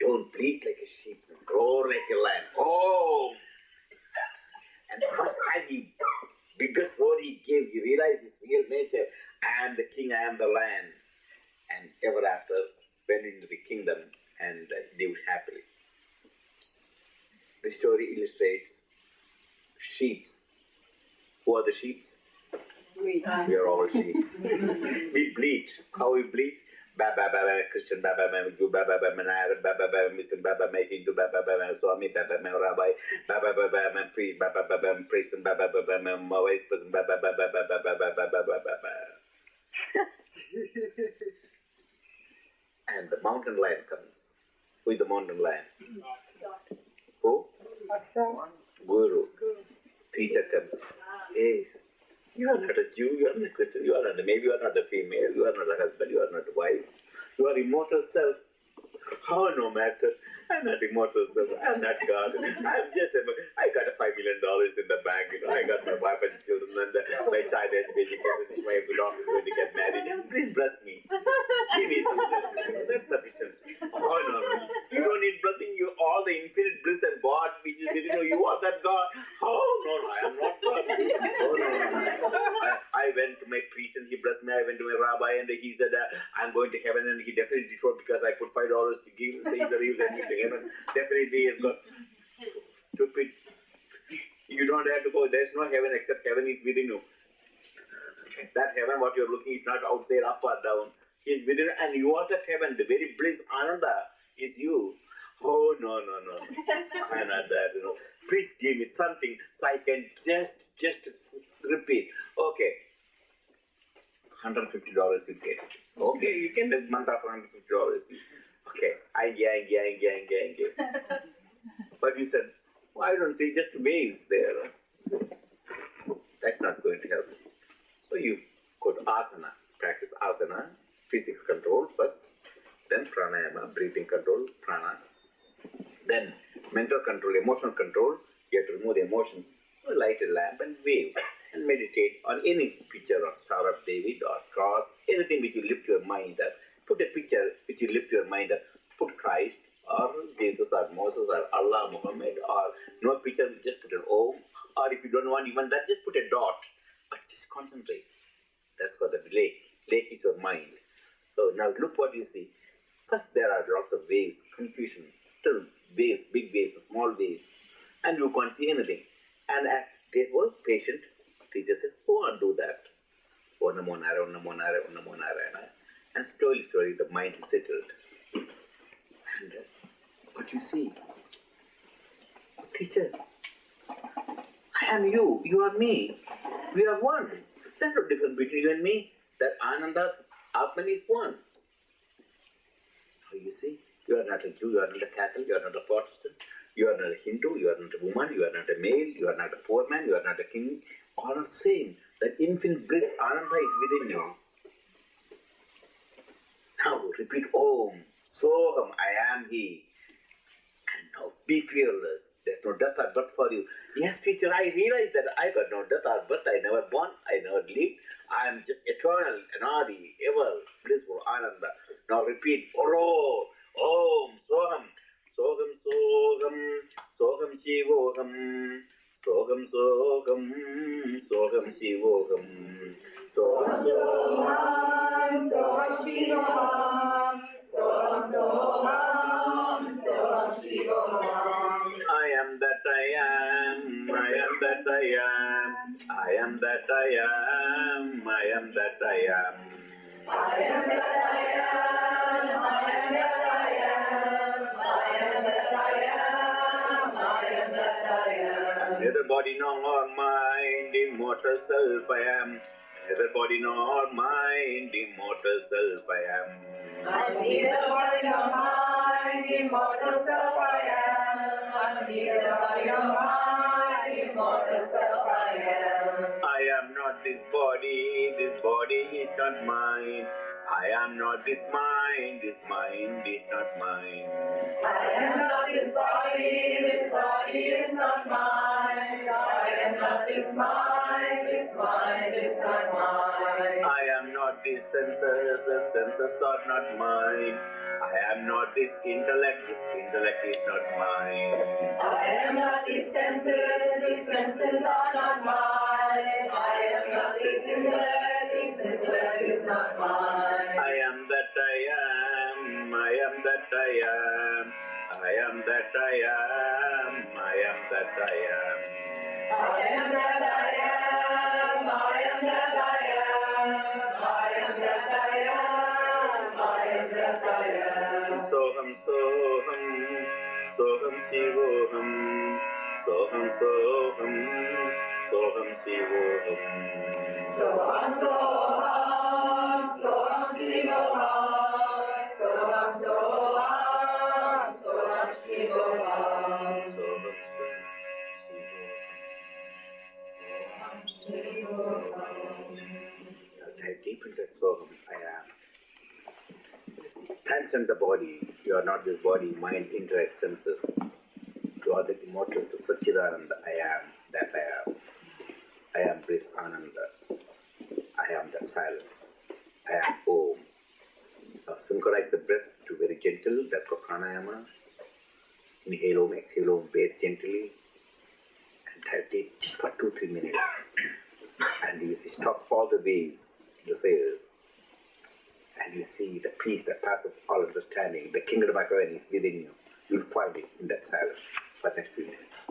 Don't bleat like a sheep. Roar like a lion. Oh! And the first time biggest roar he gave, he realized his real nature. I am the king, I am the lion. And ever after, went into the kingdom and lived happily. The story illustrates sheep. Who are the sheep? We are all sheep. We bleat. How we bleat? Ba ba ba ba Christian, ba ba ba Jew, ba ba ba Arab, ba ba ba Muslim, ba ba ba Hindu, ba ba ba Swami, ba ba ba Rabbi, ba ba ba priest, ba ba ba priest, ba ba ba vice president, ba ba ba. And the mountain lion comes. Who is the mountain lion? Who? Guru. Teacher comes. Yes. You are not a Jew, you are not a Christian, you are not maybe you are not a female, you are not a husband, you are not a wife. You are immortal self. Oh no, master, I'm not immortal self, I'm not God. I got $5 million in the bank, I got my wife and children and my child education, my daughter is going to get married. Please bless me. Give me some blessing. That's sufficient. Oh no. You don't need blessing, you all the infinite bliss and God which is within you. You are that God. Oh no, I am not God. Oh no. I went to my priest and he blessed me. I went to my rabbi and he said, I'm going to heaven, and he definitely told because I put $5 to give, say that he was going to heaven. Definitely he has got stupid. You don't have to go. There's no heaven except heaven is within you. That heaven, what you're looking, is not outside, up or down. He is within, and you are that heaven. The very bliss, Ananda, is you. Oh no. I'm not that. Please give me something so I can just repeat. Okay. $150 you get. Okay, you can get month after $150. Okay, I get. But you said, I don't see just waves there. That's not going to help. So you could practice asana, physical control first, then pranayama, breathing control, prana, then mental control, emotional control. You have to remove the emotions. So light a lamp and wave. and meditate on any picture or Star of David or cross, anything which you lift your mind up. Put a picture which you lift your mind up. Put Christ or Jesus or Moses or Allah, Muhammad, or no picture, just put an Om. Or if you don't want even that, just put a dot. But just concentrate. That's what the lake. Lake is your mind. So now look what you see. First there are lots of waves, confusion, little waves, big waves, small waves, and you can't see anything. And as they were patient, teacher says, go on, do that. Om Namo Narayana, Om Namo Narayana, Om Namo Narayana. And slowly the mind is settled. And what you see, teacher, I am you, you are me, we are one. There's no difference between you and me. That Ananda, Atman is one. You see, you are not a Jew, you are not a Catholic, you are not a Protestant, you are not a Hindu, you are not a woman, you are not a male, you are not a poor man, you are not a king. All are the same. That infinite bliss, Ananda, is within you. Now repeat Om, Soham, I am He. And now be fearless. There's no death or birth for you. Yes, teacher, I realize that I got no death or birth. I never born, I never lived. I am just eternal, anadi, ever, blissful, Ananda. Now repeat Oro, Om, Soham, Soham, Soham, Soham, Shivoham, Soham, Soham, Soham, Shivoham, Soham, Soham, Soham Shivoham, Soham, Soham, Soham Shivoham. I am that I am, I am that I am, I am that I am, I am that I am. I am that I am, I am that I am, I am that I am, I am that I am. Neither body nor mind, immortal self I am. Neither body nor mind, immortal self I am. I'm neither body nor mind, immortal self I am. I'm neither body nor mind, immortal self I am. I am not this body is not mine. I am not this mind is not mine. I am not this body is not mine. I am not this mind is not mine. I am not these senses, the senses are not mine. I am not this intellect is not mine. I am not these senses are not mine. I am not this intellect is not mine. I am that I am, I am that I am, I am that I am, I am that I am. I am that I am, I am that I am, I am that I am, I am that I am. Soham, Soham, Soham, Shivoham, Soham, Soham, Soham, Shivoham. Soham, Soham, Soham Shivoham, Soham, Soham, Soham Shivoham. Soham, Shivoham. Dive deep into that Soham, I am. Transcend the body. You are not this body, mind, intellect, senses. You are the immortal Satchidananda. I am that I am. I am bliss Ananda. I am that silence. I am Om. Now synchronize the breath to very gentle, that pranayama. Inhale Om, exhale Om very gently. And dive deep just for 2-3 minutes. And you see, stop all the waves, desires. And you see the peace that passes all understanding, the kingdom of heaven is within you. You'll find it in that silence for the next few minutes.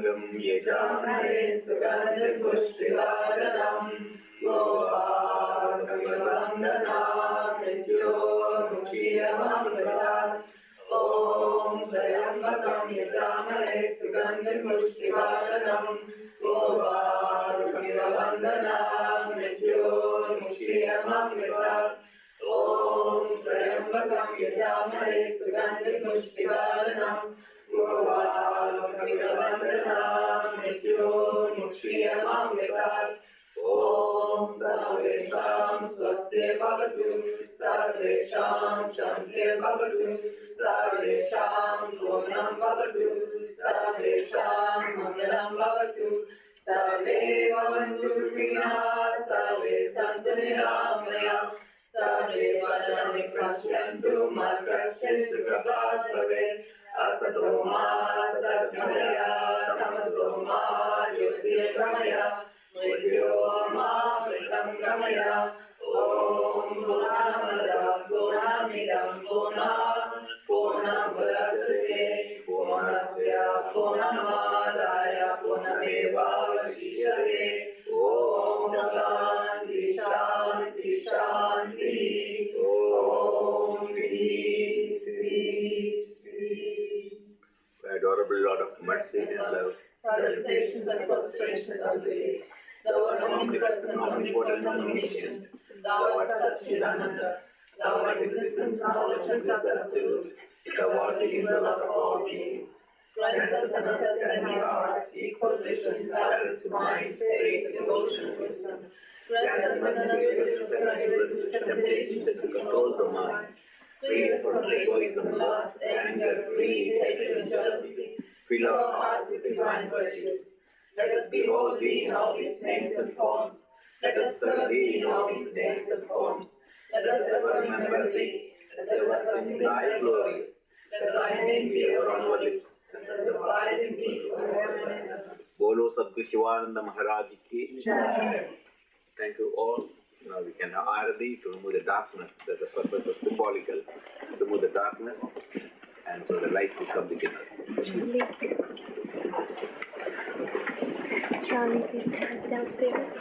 त्र्यम्बकं यजामहे सुगन्धिपुष्टिवर्धनम् गोपालकविवन्दनात् मृत्योर्मुक्षीयमामृतात् ॐ त्र्यम्बकं यजामहे सुगन्धिपुष्टिवर्धनम् गोपालकविवन्दनात् मृत्योर्मुक्षीयमामृतात् ॐ त्र्यम्बकं यजामहे सुगन्धिपुष्टिवर्धनम् गोपालकविवन्दनात् मृत्योर्मुक्षीयमामृतात् ॐ सर्वेषां स्वस्तिर्भवतु सर्वेषां शान्तिर्भवतु सर्वेषां पूर्णं भवतु सर्वेषां मङ्गलं भवतु सर्वे भवन्तु सुखिनः सर्वे सन्तु निरामयाः सर्वे भद्राणि पश्यन्तु मा कश्चित् दुःखभाग् भवेत् असतो मा सद्गमय तमसो मा ज्योतिर्गमय मृत्योर्मामृतं गमय ॐ पूर्णमदः पूर्णमिदं पूर्णमुदच्यते पूर्णस्य पूर्णमादाय पूर्णमेवावशिष्यते ॐ शान्ति शान्ति शान्ति ॐ peace peace peace. Adorable Lord of mercy and love, Salutations and prostrations unto thee, thou art omnipresent, omnipotent, omniscient, thou art Satchidananda, thou art existence, knowledge, and bliss absolute, thou art the indweller of all beings. Grant us an understanding heart, equal vision, balanced mind, faith, devotion, wisdom. Grant us an ability to resist temptations and to control the mind. Free us from egoism, lust, anger, greed, hatred, and jealousy. Fill our hearts with divine virtues. Let us behold thee in all these names and forms. Let us serve thee in all these names and forms. Let us ever remember thee. Let us sing thy glories. Let thy name be ever on our lips. Let us abide in thee forever and ever. Bolo Sadguru Sivananda Maharaj ki. Thank you all. Now we can have Arati to remove the darkness. That's the purpose of symbolical. Remove the darkness, and so the light will come within us. Shall I leave these plants downstairs?